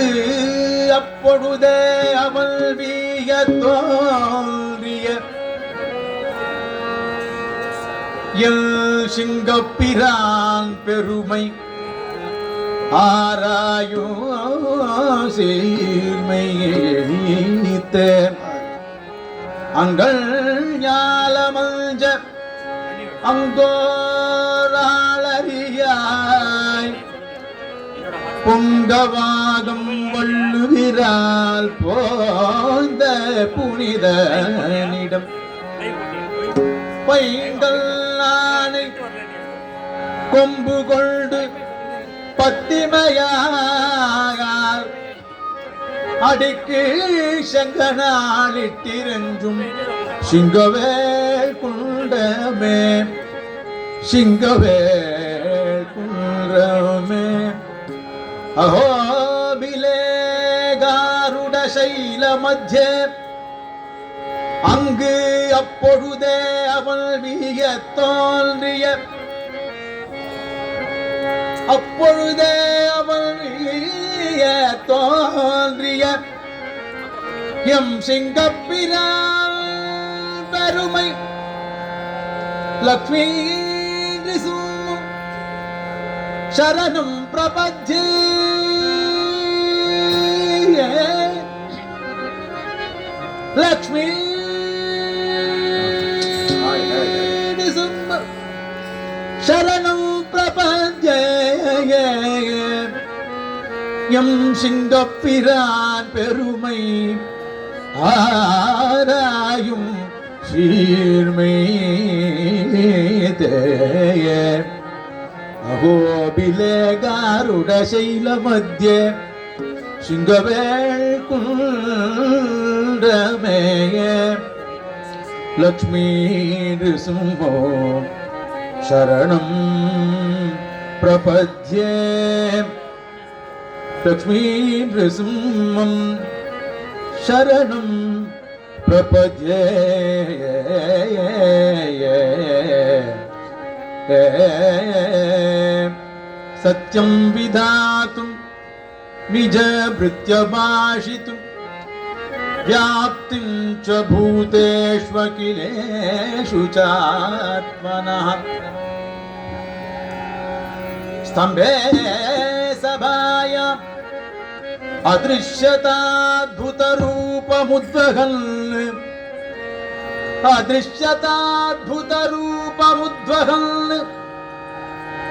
அப்பொழுதே அவள் வீய தோன்றிய எல் சிங்கப்பிரான் பெருமை ஆராயோ சீர்மைத்த அங்கள் ஞாலமஞ்ச அங்கோராளறியாய் பொங்கவாகம் வள்ளுகிறாள் போந்த புனிதனிடம் பைங்கள் நானை கொம்பு கொண்டு பத்திமையார் அடிக்கு சங்கனாலிட்டிரஞ்சும் சிங்கவே குண்டமே சிங்கவே குன்றமே அஹோபிலே காருட சைல மத்திய அங்கு அப்பொழுதே அவள் வீய தோன்றிய அப்பொழுதே அவள் வீய தோன்றிய எம் சிங்கப்பிரான் பெருமை லக்ஷ்மி நிசும் சரணம் பிரபத்யே லக்ஷ்மி நிசும் சரணம் பிரபத்யே எம் சிங்கப்பிரான் பெருமை ஆராயும் சீர்மைதேய அகோபிலே காருட சைல மத்திய சிங்கவேள் குன்றமேய லக்ஷ்மீ நிருசிம்ஹோ சரணம் பிரபத்யே லக்ஷ்மீ நிருசிம்மம் சரணம் பிரபத்யே சத்யம் விதாத்தும் நிஜ ப்ருத்யபாஷித்தும் व्याप्तिं च भूतेष्वखिलेषु चात्मनः स्तम्भे सभायाम् अदृश्यताद्भुतरूपमुद्वहन्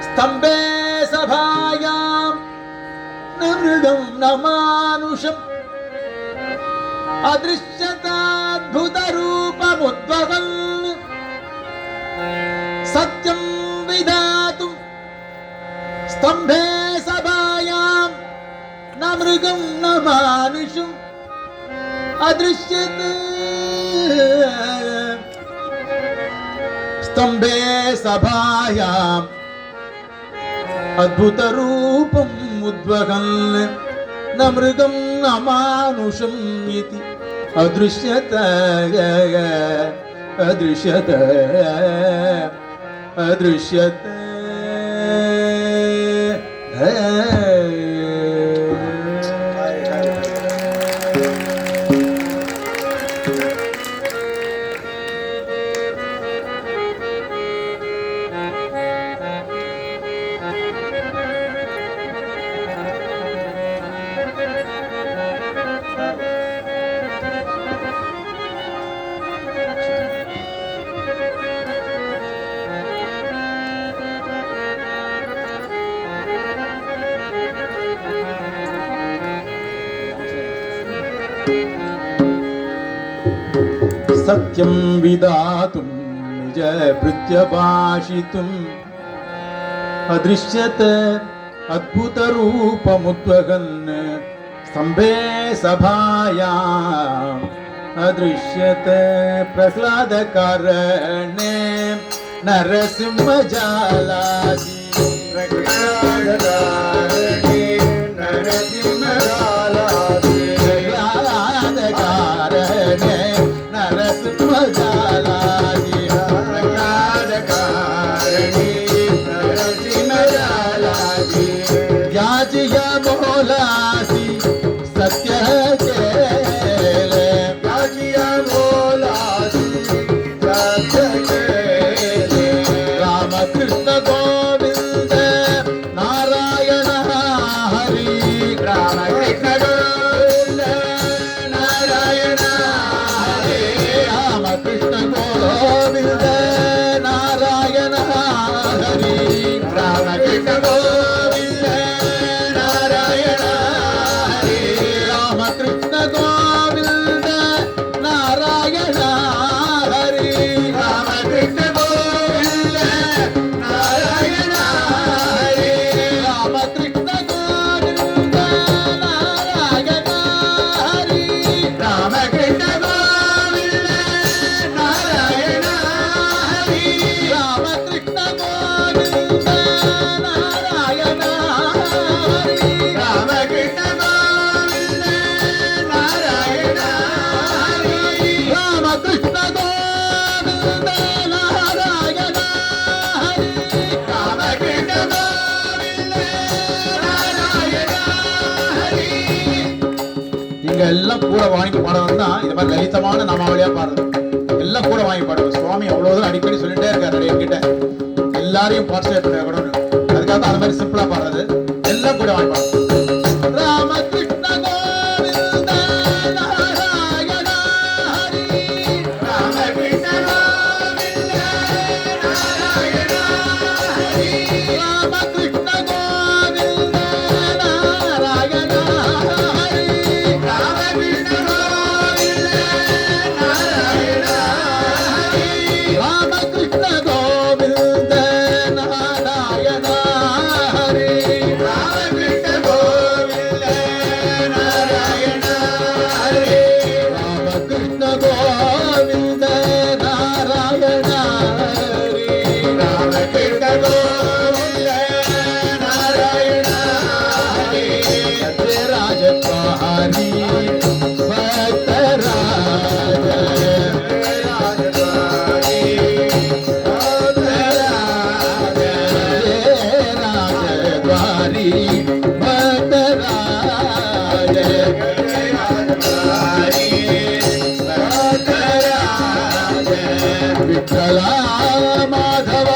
स्तम्भे सभायाम् न मृगं न मानुषम् अदृश्यताद्भुतरूपमुद्वहन् सत्यं विधातुं स्तम्भे सभायां न मृगं न मानुषम् अदृश्यते स्तम्भे सभायाम् अद्भुतरूपम् उद्वहन् न मृगं न मानुषम् इति अदृश्यत अदृश्यत अदृश्यत सत्यं विदातुं निज भृत्यभाषितुम् अदृश्यत अद्भुत रूपमुद्वहन् स्तंभे सभायाम् अदृश्यते प्रह्लादकारणे नरसिंह जालादि याजिया बोलासी सत्य केले याजिया बोलासी सत्य केले रामकृष्ण गोविंद नारायण हरि रामकृष्ण गोविंद नारायण हरि रामकृष्ण गोविंद नारायण हरि रामकृष्ण गोविंद नारायण हरि रामकृष्ण गोविंद नारायण हरि रामकृष्ण गोविंद नारायण हरि रामकृष्ण गोविंद नारायण हरि रामकृष्ण गोविंद नारायण हरि रामकृष्ण गोविंद नारायण हरि रामकृष्ण गोविंद नारायण हरि रामकृष्ण गोविंद नारायण हरि रामकृष्ण गोविंद नारायण हरि நீங்க எல்லாம் கூட வாங்கி பாடணும் தான் இந்த மாதிரி லலிதமான நாமாவளியா பாடுறது எல்லாம் கூட வாங்கி பாடுவோம் சுவாமி அவ்வளவுதான் அடிக்கடி சொல்லிட்டே இருக்காரு என்கிட்ட எல்லாரையும் பார்ட்டிசிபேட் பண்ண கூட அதுக்காக தான் அந்த மாதிரி சிம்பிளா பாடுறது எல்லாம் கூட வாங்கி பாடுவோம் ராமகிருஷ்ண கோவிந்த நாராயண ஹரி ராமகிருஷ்ண கோவிந்த நாராயண ஹரி ராமகிருஷ்ண கோவிந்த நாராயண ஹரி ராமகிருஷ்ண கோவிந்த நாராயண ஹரி ராமகிருஷ்ண கோவிந்த நாராயண ஹரி ராமகிருஷ்ண கோவிந்த நாராயண ஹரி ராமகிருஷ்ண கோவிந்த நாராயண ஹரி ராமகிருஷ்ண கோவிந்த நாராயண ஹரி ராஜத்வாரி பக்தராஜ ராஜத்வாரி ராஜத்வாரி பக்தராஜ விட்டலா மாதவ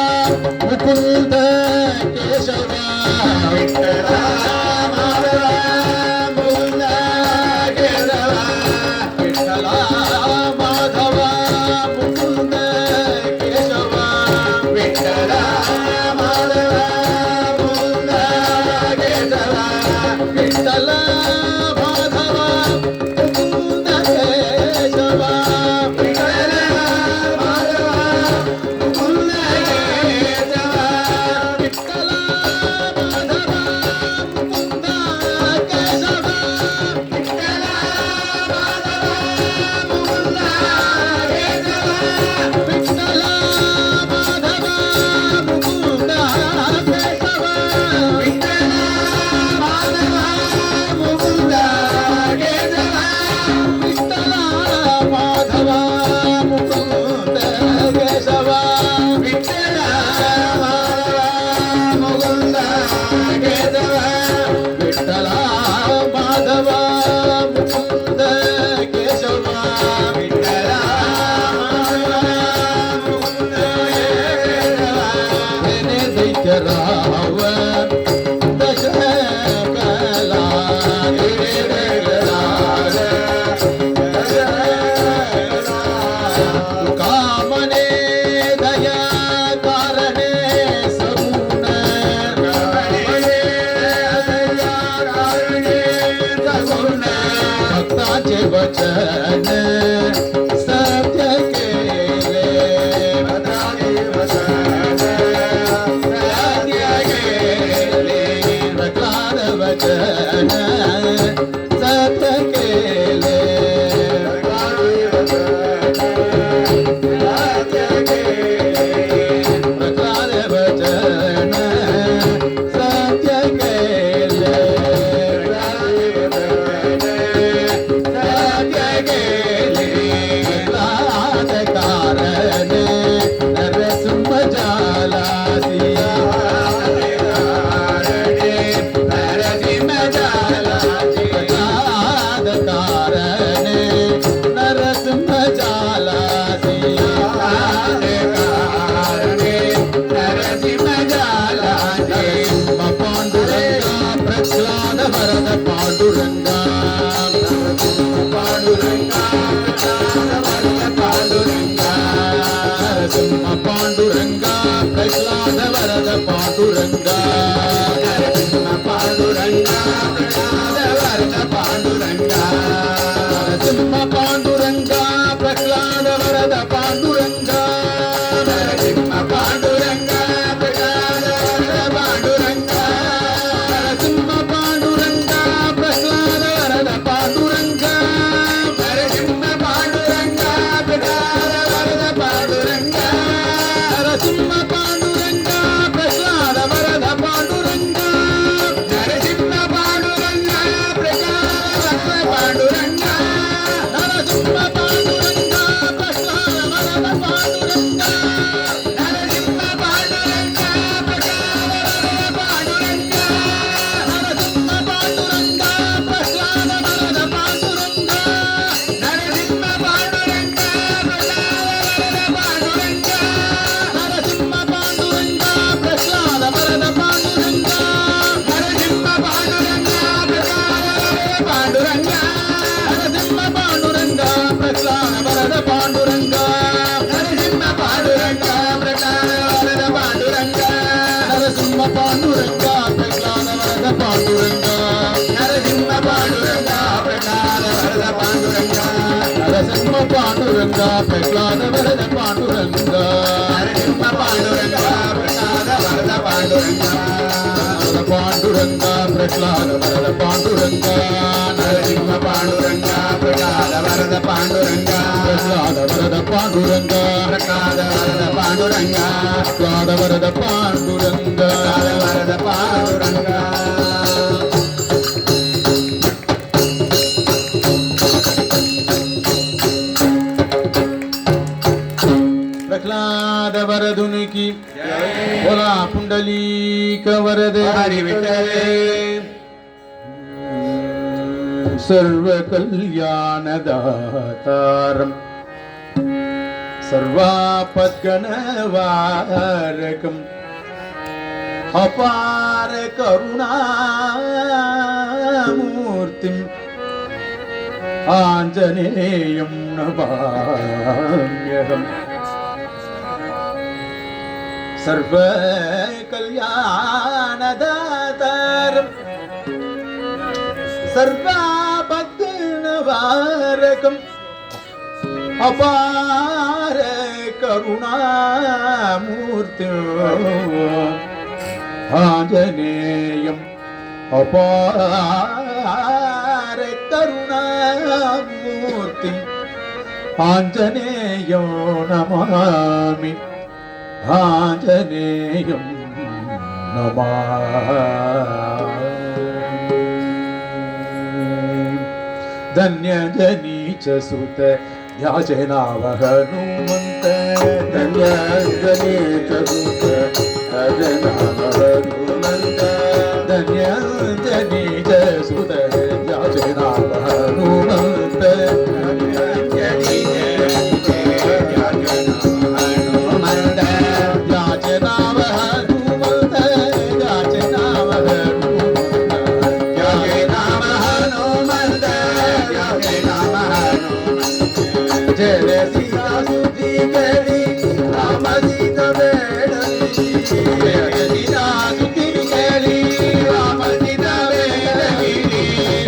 முகுந்த கேசவ விட்டலா மாதவ முகுந்த கேசவ விட்டலா மாதவ முகுந்த கேசவ விட்டலா மாதவ முகுந்த கேசவ விட்டலா மாதவ முகுந்த கேசவ விட்டலா மாதவ முகுந்த கேசவ விட்டலா மாதவ முகுந்த கேசவ விட்டலா மாதவ முகுந்த கேசவ விட்டலா மாதவ முகுந்த கேசவ விட்டலா மாதவ முகுந்த கேசவ விட்டலா மாதவ முகுந்த கேசவ விட்டலா மாதவ முகுந்த கேசவ விட்டலா மாதவ முகுந்த கேசவ விட்டலா மாதவ முகுந்த கேசவ तेने दैत्य राव दशकला कामने दया कारणे सगुण भक्ताचे वचन सत्य केले भक्ताचे वचन सत्य केले वचन सत्य केले प्रकाद वचन सत्य केले सत्य केले प्रकाद कारण नरसिंह जाला सिया नरसिंह जाला प्रकाद कारण नरसिंह जाला सिया नरसिंह जाला पांडुरंगा प्रह्लाद वरद पांडुरंगा पांडुरंगा पांडुरंगा नरसिंह पांडुरंगा प्रह्लाद वरद पांडुरंगा नरसिंह पांडुरंगा प्रह्लाद वरद पांडुरंगा नरसिंह पांडुरंगा प्रह्लाद वरद पांडुरंगा नरसिंह पांडुरंगा प्रह्लाद वरद पांडुरंगा नरसिंह पांडुरंगा प्रह्लाद वरद पांडुरंगा नरसिंह पांडुरंगा प्रह्लाद वरद पांडुरंगा नरसिंह पांडुरंगा प्रह्लाद वरद पांडुरंगा नरसिंह पांडुरंगा प्रह्लाद वरद पांडुरंगा नरसिंह पांडुरंगा प्रह्लाद वरद पांडुरंगा नरसिंह पांडुरंगा प्रह्लाद वरद पांडुरंगा नरसिंह पांडुरंगा प्रह्लाद वरद पांडुरंगा नरसिंह पांडुरंगा प्रह्लाद वरद पांडुरंगा नरसिंह पांडुरंगा प्रह्लाद वरद पांडुरंगा नरसिंह पांडुरंगा प्रह्लाद वरद पांडुरंगा नरसिंह पांडुरंगा प्रह्लाद वरद पांडुरंगा नरसिंह पांडुरंगा प्रह्लाद वरद पांडुरंगा नरसिंह पांडुरंगा प्रह्लाद वरद पांडुरंगा पांडुरंगा प्रह्लाद वरद पांडुरंगा नरसिंह पांडुरंगा प्रह्लाद वरद पांडुरंगा प्रह्लाद वरद पांडुरंगा प्रह्लाद वरद पांडुरंगा प्रह्लाद वरद पांडुरंगा वरद पांडुरंगा प्रह्लाद वरदुनि की बोला पुंडलीक वरद हरि विठले सर्व कल्याणदातारं सर्वापद्गणवारकम् अपार करुणामूर्तिम् आञ्जनेयं नमाम्यहम् सर्व कल्याणदातारं सर्वापद्गणवारकम् अपार करुणामूर्तिम् आञ्जनेयम् अपार करुणामूर्तिम् आञ्जनेयो नमामि आञ्जनेयं नमामि धन्यजनी च सुत याचनावह हनुमन्त धन्यजनी च सुत याचनावह हनुमन्त धन्यजनी च सुत याचनावह हनुमन्त धन्यजनी जय सीता सुधी केली राम सीता वेडली जय सीता सुधी केली राम सीता वेडली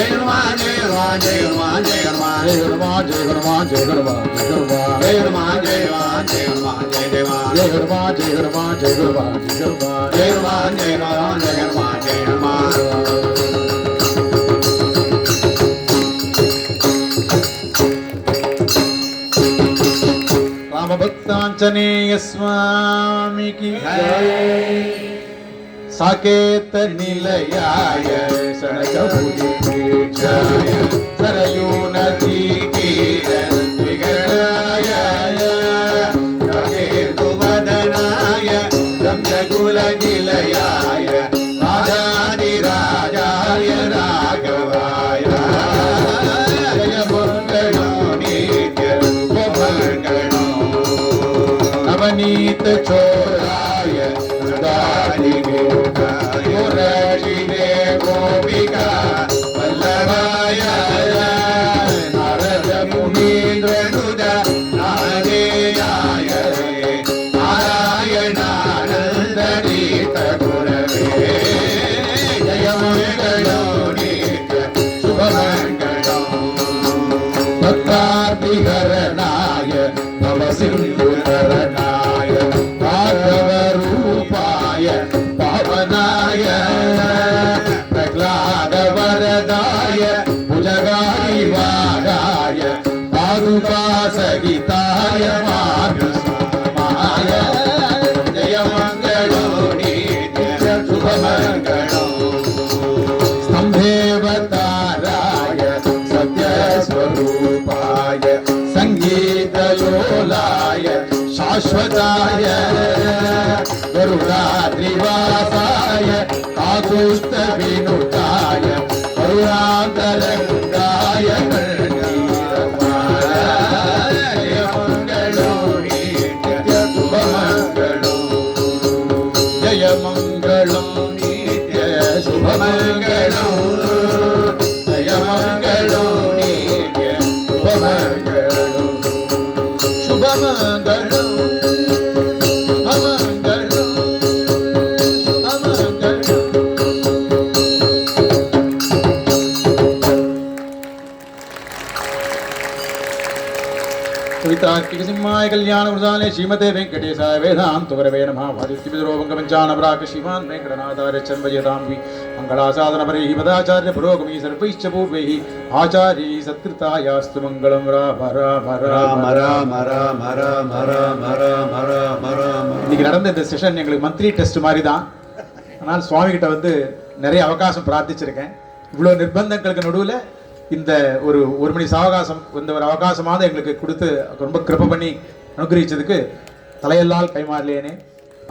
हनुमान जय हनुमान जय हनुमान जय हनुमान जय हनुमान जय हनुमान जय हनुमान जय हनुमान जय हनुमान जय हनुमान जय हनुमान जय हनुमान जय हनुमान जय हनुमान जय हनुमान जय हनुमान जय हनुमान जय हनुमान जय हनुमान जय हनुमान राम भक्तांजनेय स्वामी की जय साकेत निलयाय सनकपुरीपीठाय सरयू नदी तीर विगणाय केतुवदनाय ब्रह्मकुलनिलयाय राजाधिराजाय राघवाय जय मंगलो नित्य मंगलो नवनीत चोराय मुरलीरे गोपिका वल्लभाय नारद मुनीन्द्रनुज नादेयाय नारायणानन्दनीत गुरवे जय मंगलो नित्य शुभमंगलो भक्ताभिहरणाय भवसिन्धुतरणाय रूपाय पावनाय प्रह्लाद वरदाय भुजगाय वागाय पादुका सहिताय माय जय मंगलो नित्य शुभमंगलो स्तंभेवताराय सत्यस्वरूपाय संगीतलोलाय शाश्वताय गरुडाद्रिवासाय काकुत्स्थविनुताय करुणान्तरङ्गाय जय मंगलो नित्य शुभमंगलो जय मंगलो नित्य शुभमंगलो जय मंगलो नित्य शुभमंगलो शुभमंगलो सिंहाय कल्याण वृदाने श्रीमते वेंकटेशाय वेदांत गुरवे नमः वादित्य श्रीमान वेंकटनाथार्य चन्मयताम्बि मंगलासाधन परेहि पदाचार्य पुरोगमी सर्वैश्च पूर्वैहि आचार्यै सत्कृतायास्तु मंगलम राम राम राम राम राम राम राम राम राम राम இன்னைக்கு நடந்த இந்த செஷன் எங்களுக்கு மந்த்லி டெஸ்ட் மாதிரி தான். ஆனால் சுவாமி கிட்ட வந்து நிறைய அவகாசம் பிரார்த்திச்சிருக்கேன். இவ்வளோ நிர்பந்தங்களுக்கு நடுவில் இந்த ஒரு மணி சாவகாசம் இந்த ஒரு அவகாசமாக எங்களுக்கு கொடுத்து ரொம்ப கிருபை பண்ணி அனுகிரகிச்சதுக்கு தலையெல்லால் கைமாறலேனே.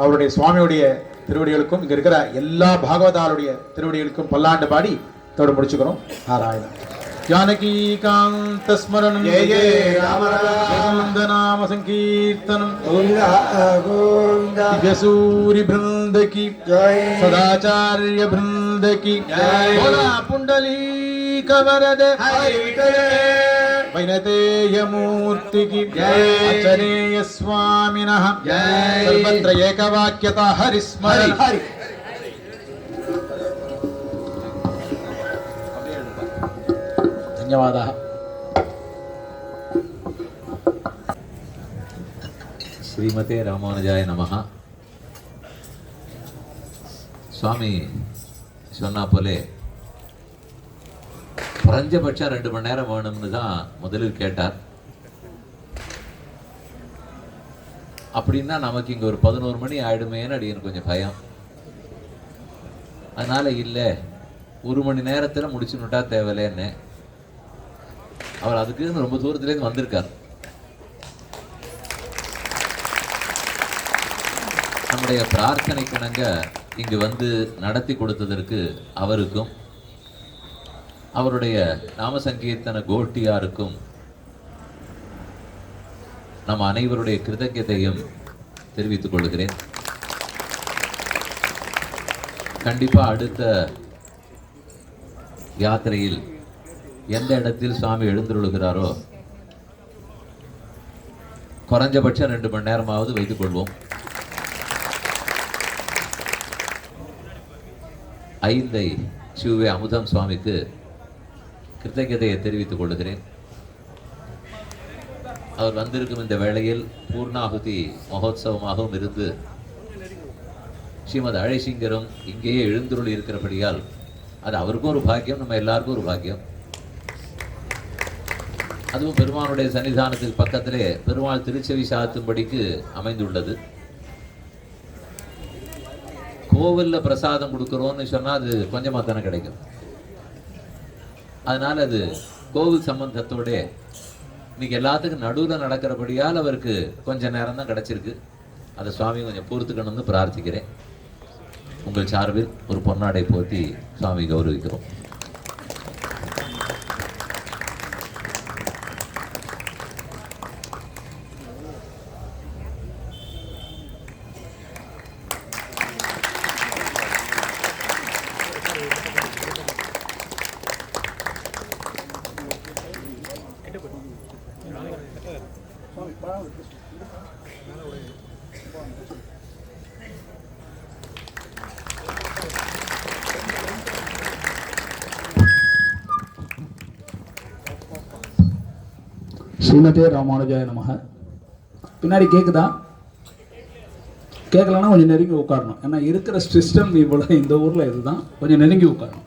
அவருடைய சுவாமியுடைய திருவடிகளுக்கும் இங்கே இருக்கிற எல்லா பாகவதாருடைய திருவடிகளுக்கும் பல்லாண்டு பாடி இதோடு முடிச்சுக்கிறோம். நாராயணன். जानकीकान्तस्मरणं जय जय राम राम नाम संकीर्तनम गोविंदा गोविंदा दिव्यसूरि वृंद की जय सदाचार्य वृंद की जय बोला पुंडलीक वरद हरि विठल वैनतेय मूर्ति की जय अचनेय स्वामिनः जय सर्वत्र एकवाक्यता हरिस्मरण हरि धन्यवादः ஸ்ரீமதே ராமானுஜாய நமஹ. சுவாமி சொன்னா போலே குறைஞ்சபட்சம் 2 மணி நேரம் வேணும்னு தான் முதலில் கேட்டார். அப்படின்னா நமக்கு இங்க ஒரு 11 மணி ஆயிடுமேன்னு அடியனுக்கு கொஞ்சம் பயம். அதனால இல்லை, 1 மணி நேரத்துல முடிச்சுட்டா தேவையில்லைன்னு அவர் அதுக்குன்னு ரொம்ப தூரத்துலேருந்து வந்திருக்கார். நம்முடைய பிரார்த்தனைக்கிணங்க இங்கு வந்து நடத்தி கொடுத்ததற்கு அவருக்கும் அவருடைய நாம சங்கீர்த்தன கோஷ்டியாருக்கும் நம் அனைவருடைய கிருதஜ்ஞத்தையும் தெரிவித்துக் கொள்கிறேன். கண்டிப்பா அடுத்த யாத்திரையில் எந்த இடத்தில் சுவாமி எழுந்தருளுகிறாரோ குறைஞ்சபட்சம் 2 மணி நேரமாவது வைத்துக் கொள்வோம். 5 சிவவே அமுதம் சுவாமிக்கு கிருத்தஜதையை தெரிவித்துக் கொள்கிறேன். அவர் வந்திருக்கும் இந்த வேளையில் பூர்ணாகுதி மகோத்சவமாகவும் இருந்து ஸ்ரீமத் அழைசிங்கரும் இங்கேயே எழுந்துருள் இருக்கிறபடியால் அது அவருக்கும் ஒரு பாக்கியம், நம்ம எல்லாருக்கும் ஒரு பாக்கியம். அதுவும் பெருமானுடைய சன்னிதானத்தில் பக்கத்திலே பெருமாள் திருச்செவி சாத்தும்படிக்கு அமைந்துள்ளது. கோவில்ல பிரசாதம் கொடுக்குறோம்னு சொன்னா அது கொஞ்சமா தானே கிடைக்கும். அதனால அது கோவில் சம்பந்தத்தோட இன்னைக்கு எல்லாத்துக்கும் நடுவில் நடக்கிறபடியால் அவருக்கு கொஞ்ச நேரம் தான் கிடைச்சிருக்கு. அதை சுவாமி கொஞ்சம் பொறுத்துக்கணும்னு பிரார்த்திக்கிறேன். உங்கள் சார்பில் ஒரு பொன்னாடை போத்தி சுவாமி கௌரவிக்கிறோம். ஸ்ரீமதே ராமானுஜாய நமஹ. பின்னாடி கேட்குதா? கேட்கலன்னா கொஞ்சம் நெருங்கி உட்காரணும். ஏன்னா இருக்கிற சிஸ்டம் இவ்வளோ இந்த ஊரில் இதுதான், கொஞ்சம் நெருங்கி உட்காரணும்.